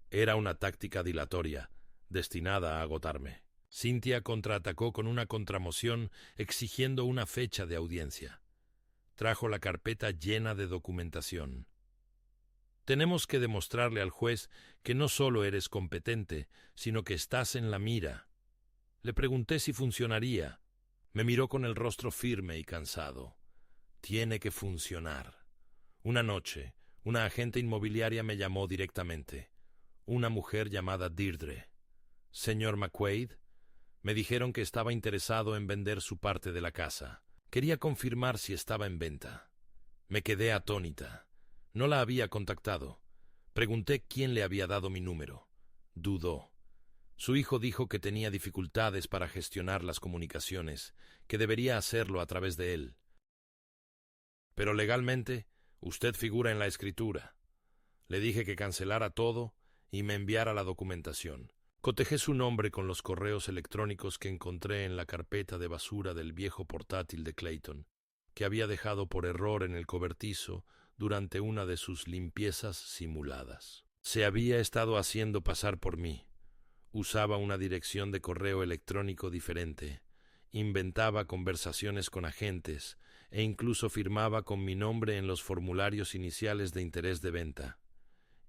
Era una táctica dilatoria, destinada a agotarme. Cynthia contraatacó con una contramoción exigiendo una fecha de audiencia. Trajo la carpeta llena de documentación. Tenemos que demostrarle al juez que no solo eres competente, sino que estás en la mira. Le pregunté si funcionaría. Me miró con el rostro firme y cansado. Tiene que funcionar. Una noche, una agente inmobiliaria me llamó directamente. Una mujer llamada Deirdre. Señor McQuaid, me dijeron que estaba interesado en vender su parte de la casa. Quería confirmar si estaba en venta. Me quedé atónita. No la había contactado. Pregunté quién le había dado mi número. Dudó. Su hijo dijo que tenía dificultades para gestionar las comunicaciones, que debería hacerlo a través de él. Pero legalmente, usted figura en la escritura. Le dije que cancelara todo y me enviara la documentación. Cotejé su nombre con los correos electrónicos que encontré en la carpeta de basura del viejo portátil de Clayton, que había dejado por error en el cobertizo durante una de sus limpiezas simuladas. Se había estado haciendo pasar por mí. Usaba una dirección de correo electrónico diferente, inventaba conversaciones con agentes e incluso firmaba con mi nombre en los formularios iniciales de interés de venta.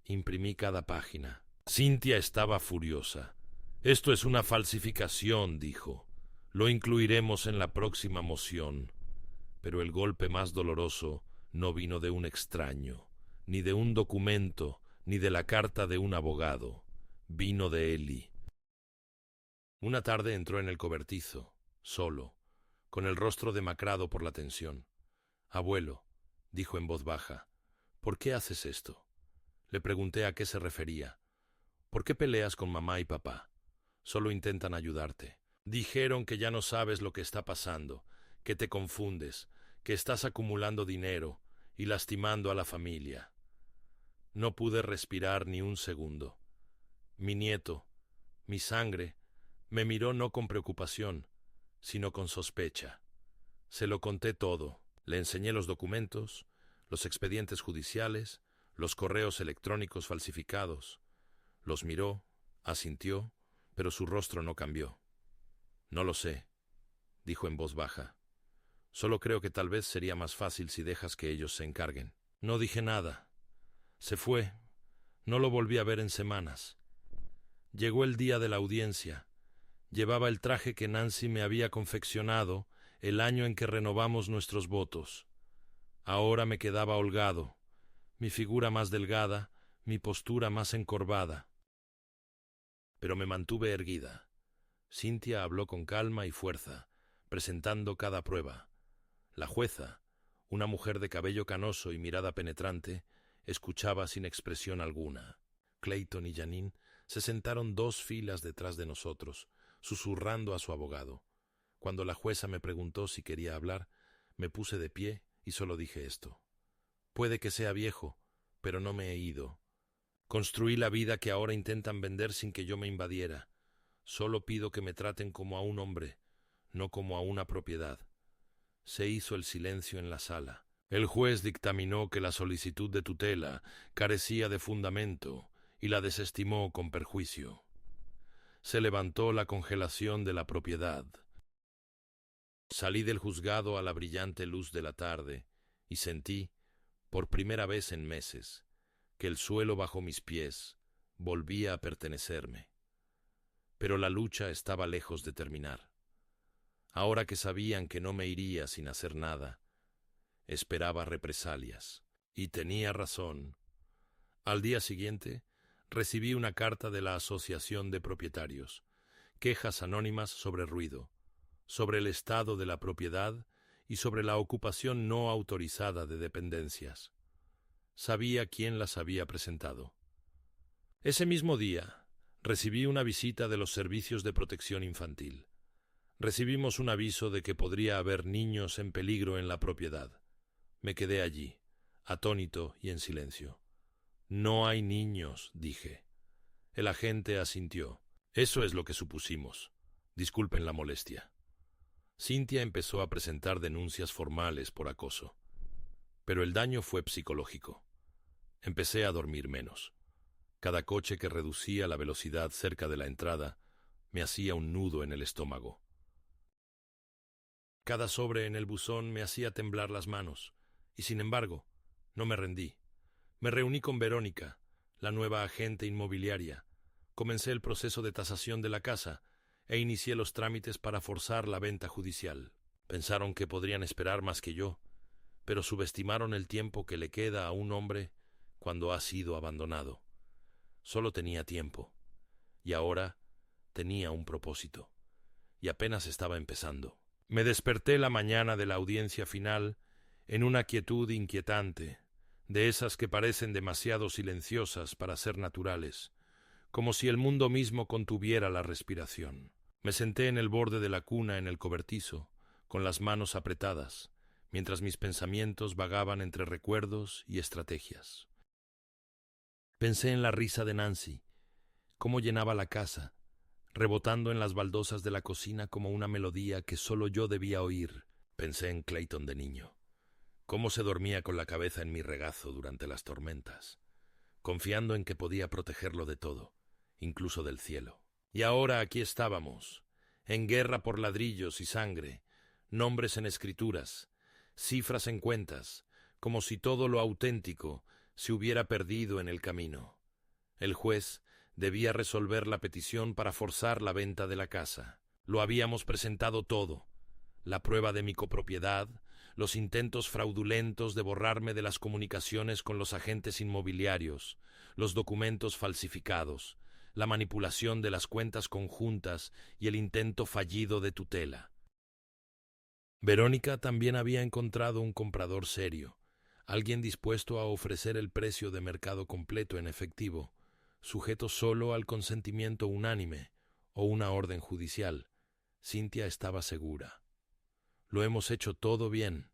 Imprimí cada página. Cynthia estaba furiosa. «Esto es una falsificación», dijo. «Lo incluiremos en la próxima moción». Pero el golpe más doloroso no vino de un extraño, ni de un documento, ni de la carta de un abogado. Vino de Ellie. Una tarde entró en el cobertizo, solo, con el rostro demacrado por la tensión. «Abuelo», dijo en voz baja, «¿por qué haces esto?» Le pregunté a qué se refería. «¿Por qué peleas con mamá y papá? Solo intentan ayudarte. Dijeron que ya no sabes lo que está pasando, que te confundes, que estás acumulando dinero y lastimando a la familia». No pude respirar ni un segundo. Mi nieto, mi sangre, me miró no con preocupación, sino con sospecha. Se lo conté todo. Le enseñé los documentos, los expedientes judiciales, los correos electrónicos falsificados. Los miró, asintió, pero su rostro no cambió. «No lo sé», dijo en voz baja. «Solo creo que tal vez sería más fácil si dejas que ellos se encarguen». No dije nada. Se fue. No lo volví a ver en semanas. Llegó el día de la audiencia. Llevaba el traje que Nancy me había confeccionado el año en que renovamos nuestros votos. Ahora me quedaba holgado, mi figura más delgada, mi postura más encorvada. Pero me mantuve erguida. Cynthia habló con calma y fuerza, presentando cada prueba. La jueza, una mujer de cabello canoso y mirada penetrante, escuchaba sin expresión alguna. Clayton y Janine se sentaron 2 filas detrás de nosotros, susurrando a su abogado. Cuando la jueza me preguntó si quería hablar, me puse de pie y solo dije esto. «Puede que sea viejo, pero no me he ido. Construí la vida que ahora intentan vender sin que yo me invadiera. Solo pido que me traten como a un hombre, no como a una propiedad». Se hizo el silencio en la sala. El juez dictaminó que la solicitud de tutela carecía de fundamento y la desestimó con perjuicio. Se levantó la congelación de la propiedad. Salí del juzgado a la brillante luz de la tarde y sentí, por primera vez en meses, que el suelo bajo mis pies volvía a pertenecerme. Pero la lucha estaba lejos de terminar. Ahora que sabían que no me iría sin hacer nada, esperaba represalias. Y tenía razón. Al día siguiente, recibí una carta de la Asociación de Propietarios, quejas anónimas sobre ruido. sobre el estado de la propiedad y sobre la ocupación no autorizada de dependencias. Sabía quién las había presentado. Ese mismo día, recibí una visita de los servicios de protección infantil. Recibimos un aviso de que podría haber niños en peligro en la propiedad. Me quedé allí, atónito y en silencio. «No hay niños», dije. El agente asintió. «Eso es lo que supusimos. Disculpen la molestia». Cynthia empezó a presentar denuncias formales por acoso. Pero el daño fue psicológico. Empecé a dormir menos. Cada coche que reducía la velocidad cerca de la entrada me hacía un nudo en el estómago. Cada sobre en el buzón me hacía temblar las manos, y sin embargo, no me rendí. Me reuní con Verónica, la nueva agente inmobiliaria. Comencé el proceso de tasación de la casa e inicié los trámites para forzar la venta judicial. Pensaron que podrían esperar más que yo, pero subestimaron el tiempo que le queda a un hombre cuando ha sido abandonado. Solo tenía tiempo, y ahora tenía un propósito, y apenas estaba empezando. Me desperté la mañana de la audiencia final en una quietud inquietante, de esas que parecen demasiado silenciosas para ser naturales, como si el mundo mismo contuviera la respiración. Me senté en el borde de la cuna en el cobertizo, con las manos apretadas, mientras mis pensamientos vagaban entre recuerdos y estrategias. Pensé en la risa de Nancy, cómo llenaba la casa, rebotando en las baldosas de la cocina como una melodía que solo yo debía oír. Pensé en Clayton de niño, cómo se dormía con la cabeza en mi regazo durante las tormentas, confiando en que podía protegerlo de todo, incluso del cielo. Y ahora aquí estábamos, en guerra por ladrillos y sangre, nombres en escrituras, cifras en cuentas, como si todo lo auténtico se hubiera perdido en el camino. El juez debía resolver la petición para forzar la venta de la casa. Lo habíamos presentado todo: la prueba de mi copropiedad, los intentos fraudulentos de borrarme de las comunicaciones con los agentes inmobiliarios, los documentos falsificados, la manipulación de las cuentas conjuntas y el intento fallido de tutela. Verónica también había encontrado un comprador serio, alguien dispuesto a ofrecer el precio de mercado completo en efectivo, sujeto solo al consentimiento unánime o una orden judicial. Cynthia estaba segura. «Lo hemos hecho todo bien»,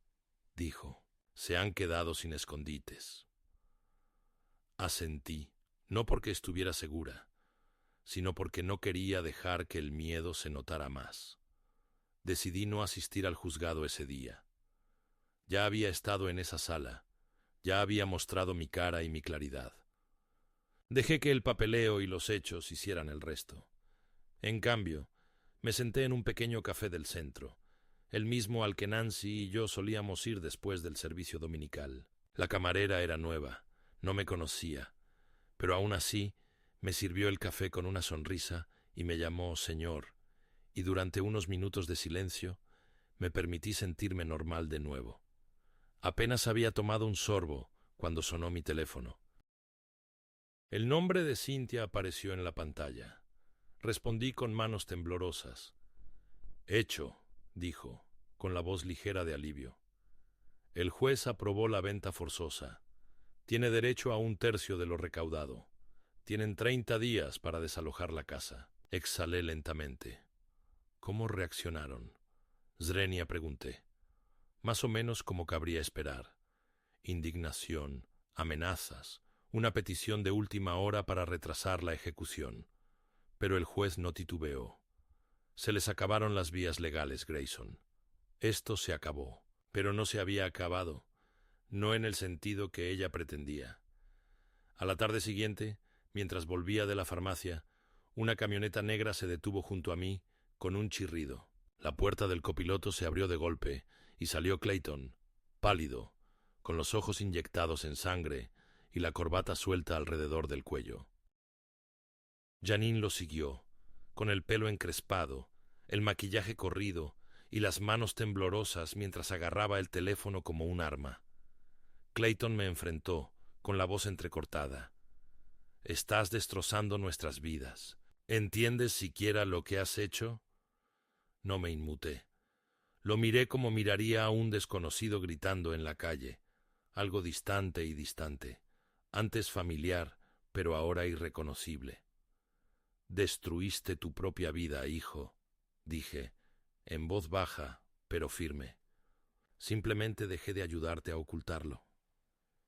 dijo. «Se han quedado sin escondites». Asentí, no porque estuviera segura, sino porque no quería dejar que el miedo se notara más. Decidí no asistir al juzgado ese día. Ya había estado en esa sala, ya había mostrado mi cara y mi claridad. Dejé que el papeleo y los hechos hicieran el resto. En cambio, me senté en un pequeño café del centro, el mismo al que Nancy y yo solíamos ir después del servicio dominical. La camarera era nueva, no me conocía, pero aún así me sirvió el café con una sonrisa y me llamó señor, y durante unos minutos de silencio me permití sentirme normal de nuevo. Apenas había tomado un sorbo cuando sonó mi teléfono. El nombre de Cynthia apareció en la pantalla. Respondí con manos temblorosas. «Hecho», dijo, con la voz ligera de alivio. «El juez aprobó la venta forzosa. Tiene derecho a 1/3 de lo recaudado. Tienen 30 días para desalojar la casa». Exhalé lentamente. «¿Cómo reaccionaron?», Zrenia pregunté. Más o menos como cabría esperar. Indignación, amenazas, una petición de última hora para retrasar la ejecución. Pero el juez no titubeó. Se les acabaron las vías legales, Grayson. Esto se acabó, pero no se había acabado, no en el sentido que ella pretendía. A la tarde siguiente, mientras volvía de la farmacia, una camioneta negra se detuvo junto a mí con un chirrido. La puerta del copiloto se abrió de golpe y salió Clayton, pálido, con los ojos inyectados en sangre y la corbata suelta alrededor del cuello. Janine lo siguió, con el pelo encrespado, el maquillaje corrido y las manos temblorosas mientras agarraba el teléfono como un arma. Clayton me enfrentó, con la voz entrecortada. «Estás destrozando nuestras vidas. ¿Entiendes siquiera lo que has hecho?» No me inmuté. Lo miré como miraría a un desconocido gritando en la calle, algo distante y distante, antes familiar, pero ahora irreconocible. Destruiste tu propia vida, hijo, dije, en voz baja, pero firme. Simplemente dejé de ayudarte a ocultarlo.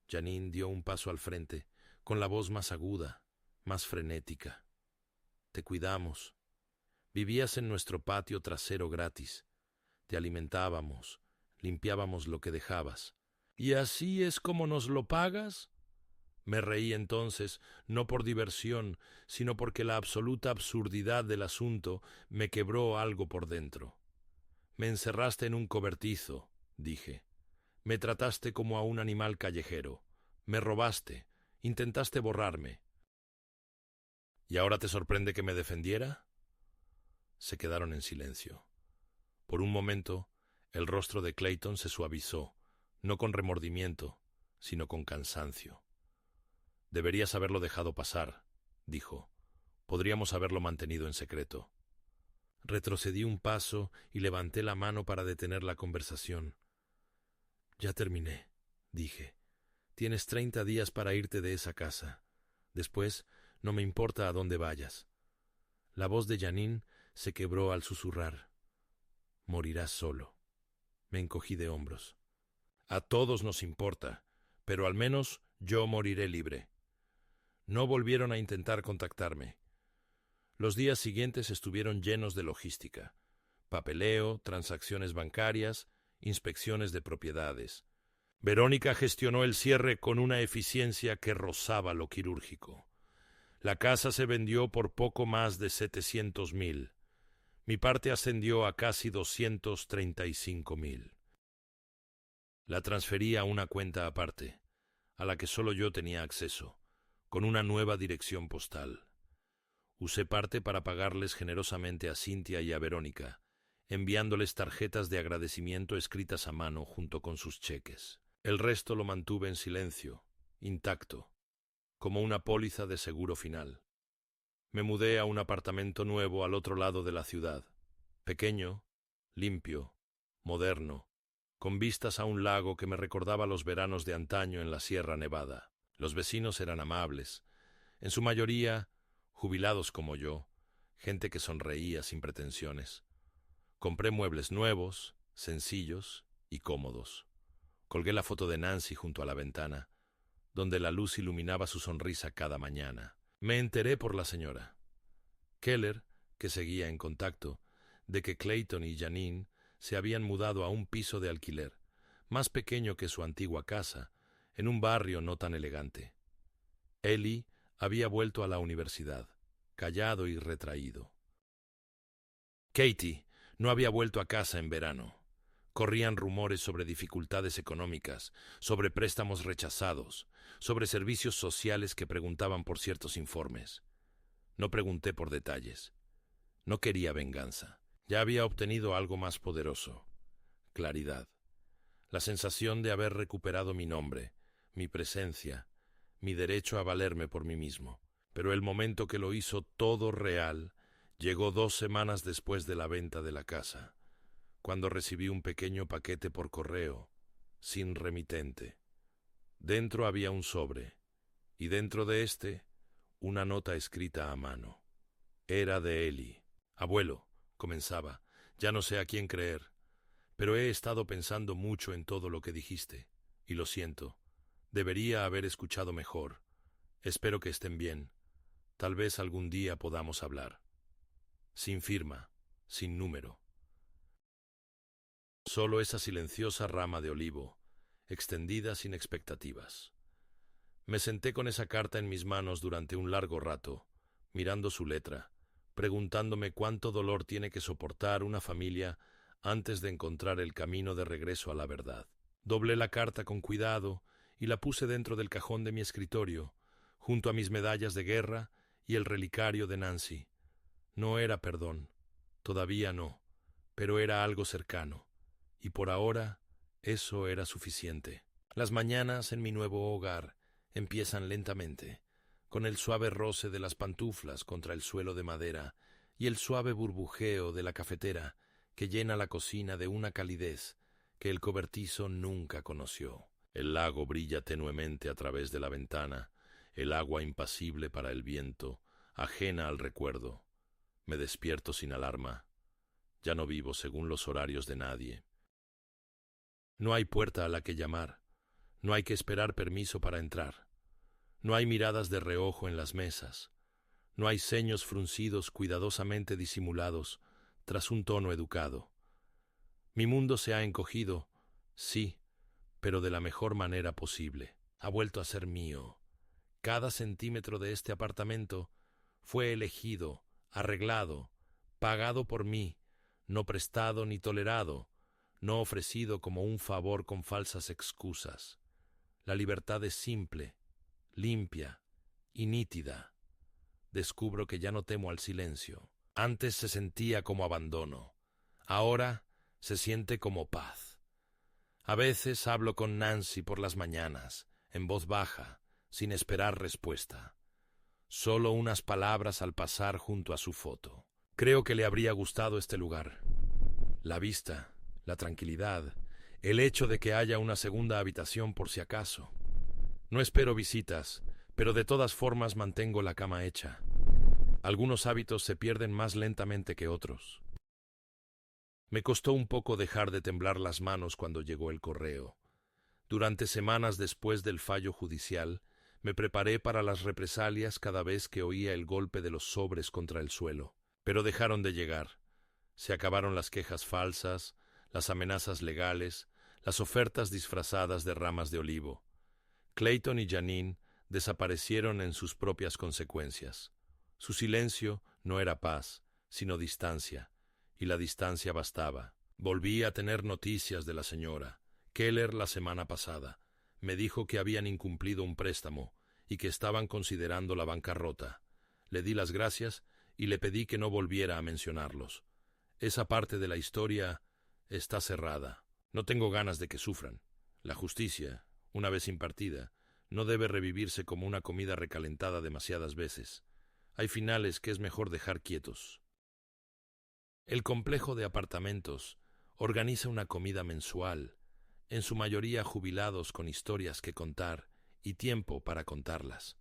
Janine dio un paso al frente, con la voz más aguda, más frenética. Te cuidamos. Vivías en nuestro patio trasero gratis. Te alimentábamos, limpiábamos lo que dejabas. ¿Y así es como nos lo pagas? Me reí entonces, no por diversión, sino porque la absoluta absurdidad del asunto me quebró algo por dentro. Me encerraste en un cobertizo, dije. Me trataste como a un animal callejero. Me robaste. Intentaste borrarme. ¿Y ahora te sorprende que me defendiera? Se quedaron en silencio. Por un momento, el rostro de Clayton se suavizó, no con remordimiento, sino con cansancio. Deberías haberlo dejado pasar, dijo. Podríamos haberlo mantenido en secreto. Retrocedí un paso y levanté la mano para detener la conversación. Ya terminé, dije. Tienes 30 días para irte de esa casa. Después, no me importa a dónde vayas. La voz de Janine se quebró al susurrar. Morirás solo. Me encogí de hombros. A todos nos importa, pero al menos yo moriré libre. No volvieron a intentar contactarme. Los días siguientes estuvieron llenos de logística. Papeleo, transacciones bancarias, inspecciones de propiedades. Verónica gestionó el cierre con una eficiencia que rozaba lo quirúrgico. La casa se vendió por poco más de 700,000. Mi parte ascendió a casi 235,000. La transferí a una cuenta aparte, a la que solo yo tenía acceso, con una nueva dirección postal. Usé parte para pagarles generosamente a Cynthia y a Verónica, enviándoles tarjetas de agradecimiento escritas a mano junto con sus cheques. El resto lo mantuve en silencio, intacto, como una póliza de seguro final. Me mudé a un apartamento nuevo al otro lado de la ciudad, pequeño, limpio, moderno, con vistas a un lago que me recordaba los veranos de antaño en la Sierra Nevada. Los vecinos eran amables, en su mayoría jubilados como yo, gente que sonreía sin pretensiones. Compré muebles nuevos, sencillos y cómodos. Colgué la foto de Nancy junto a la ventana, donde la luz iluminaba su sonrisa cada mañana. Me enteré por la señora Keller, que seguía en contacto, de que Clayton y Janine se habían mudado a un piso de alquiler, más pequeño que su antigua casa, en un barrio no tan elegante. Ellie había vuelto a la universidad, callado y retraído. Katie no había vuelto a casa en verano. Corrían rumores sobre dificultades económicas, sobre préstamos rechazados, sobre servicios sociales que preguntaban por ciertos informes. No pregunté por detalles. No quería venganza. Ya había obtenido algo más poderoso: claridad. La sensación de haber recuperado mi nombre, mi presencia, mi derecho a valerme por mí mismo. Pero el momento que lo hizo todo real llegó 2 semanas después de la venta de la casa, cuando recibí un pequeño paquete por correo, sin remitente. Dentro había un sobre, y dentro de éste una nota escrita a mano. Era de Ellie. Abuelo, comenzaba, ya no sé a quién creer, pero he estado pensando mucho en todo lo que dijiste, y lo siento. Debería haber escuchado mejor. Espero que estén bien. Tal vez algún día podamos hablar. Sin firma, sin número. Solo esa silenciosa rama de olivo, extendida sin expectativas. Me senté con esa carta en mis manos durante un largo rato, mirando su letra, preguntándome cuánto dolor tiene que soportar una familia antes de encontrar el camino de regreso a la verdad. Doblé la carta con cuidado y la puse dentro del cajón de mi escritorio, junto a mis medallas de guerra y el relicario de Nancy. No era perdón, todavía no, pero era algo cercano, y por ahora eso era suficiente. Las mañanas en mi nuevo hogar empiezan lentamente, con el suave roce de las pantuflas contra el suelo de madera y el suave burbujeo de la cafetera que llena la cocina de una calidez que el cobertizo nunca conoció. El lago brilla tenuemente a través de la ventana, el agua impasible para el viento, ajena al recuerdo. Me despierto sin alarma. Ya no vivo según los horarios de nadie. No hay puerta a la que llamar. No hay que esperar permiso para entrar. No hay miradas de reojo en las mesas. No hay ceños fruncidos cuidadosamente disimulados tras un tono educado. Mi mundo se ha encogido, sí, pero de la mejor manera posible. Ha vuelto a ser mío. Cada centímetro de este apartamento fue elegido, arreglado, pagado por mí, no prestado ni tolerado, no ofrecido como un favor con falsas excusas. La libertad es simple, limpia y nítida. Descubro que ya no temo al silencio. Antes se sentía como abandono. Ahora se siente como paz. A veces hablo con Nancy por las mañanas, en voz baja, sin esperar respuesta. Solo unas palabras al pasar junto a su foto. Creo que le habría gustado este lugar. La vista, la tranquilidad, el hecho de que haya una segunda habitación por si acaso. No espero visitas, pero de todas formas mantengo la cama hecha. Algunos hábitos se pierden más lentamente que otros. Me costó un poco dejar de temblar las manos cuando llegó el correo. Durante semanas después del fallo judicial, me preparé para las represalias cada vez que oía el golpe de los sobres contra el suelo. Pero dejaron de llegar. Se acabaron las quejas falsas, las amenazas legales, las ofertas disfrazadas de ramas de olivo. Clayton y Janine desaparecieron en sus propias consecuencias. Su silencio no era paz, sino distancia, y la distancia bastaba. Volví a tener noticias de la señora. Keller la semana pasada me dijo que habían incumplido un préstamo y que estaban considerando la bancarrota. Le di las gracias y le pedí que no volviera a mencionarlos. Esa parte de la historia está cerrada. No tengo ganas de que sufran. La justicia, una vez impartida, no debe revivirse como una comida recalentada demasiadas veces. Hay finales que es mejor dejar quietos. El complejo de apartamentos organiza una comida mensual, en su mayoría jubilados con historias que contar y tiempo para contarlas.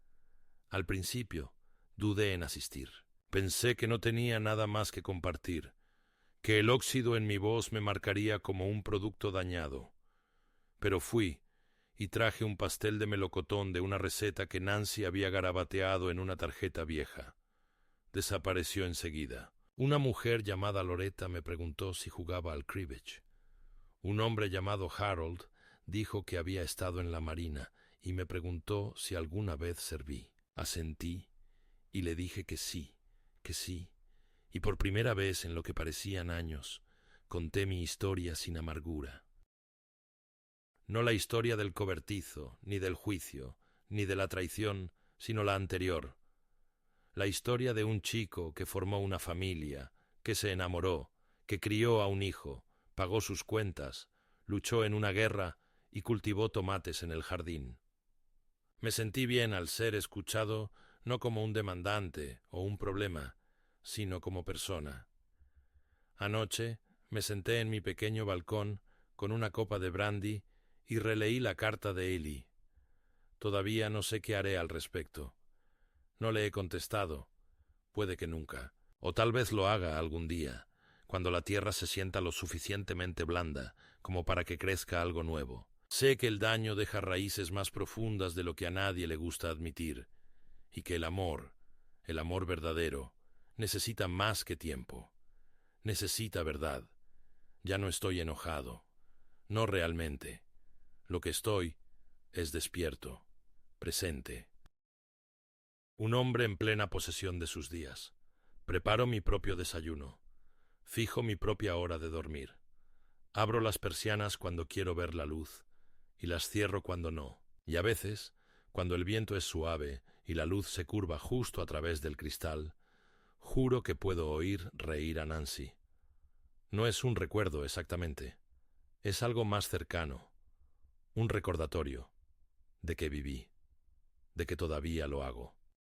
Al principio, dudé en asistir. Pensé que no tenía nada más que compartir, que el óxido en mi voz me marcaría como un producto dañado. Pero fui y traje un pastel de melocotón de una receta que Nancy había garabateado en una tarjeta vieja. Desapareció enseguida. Una mujer llamada Loretta me preguntó si jugaba al cribbage. Un hombre llamado Harold dijo que había estado en la marina y me preguntó si alguna vez serví. Asentí y le dije que sí, y por primera vez en lo que parecían años, conté mi historia sin amargura. No la historia del cobertizo, ni del juicio, ni de la traición, sino la anterior. La historia de un chico que formó una familia, que se enamoró, que crió a un hijo, pagó sus cuentas, luchó en una guerra y cultivó tomates en el jardín. Me sentí bien al ser escuchado no como un demandante o un problema, sino como persona. Anoche me senté en mi pequeño balcón con una copa de brandy y releí la carta de Ellie. Todavía no sé qué haré al respecto. No le he contestado. Puede que nunca. O tal vez lo haga algún día, cuando la tierra se sienta lo suficientemente blanda como para que crezca algo nuevo. Sé que el daño deja raíces más profundas de lo que a nadie le gusta admitir, y que el amor verdadero, necesita más que tiempo. Necesita verdad. Ya no estoy enojado. No realmente. Lo que estoy es despierto, presente. Un hombre en plena posesión de sus días. Preparo mi propio desayuno. Fijo mi propia hora de dormir. Abro las persianas cuando quiero ver la luz y las cierro cuando no. Y a veces, cuando el viento es suave y la luz se curva justo a través del cristal, juro que puedo oír reír a Nancy. No es un recuerdo exactamente. Es algo más cercano. Un recordatorio de que viví, de que todavía lo hago.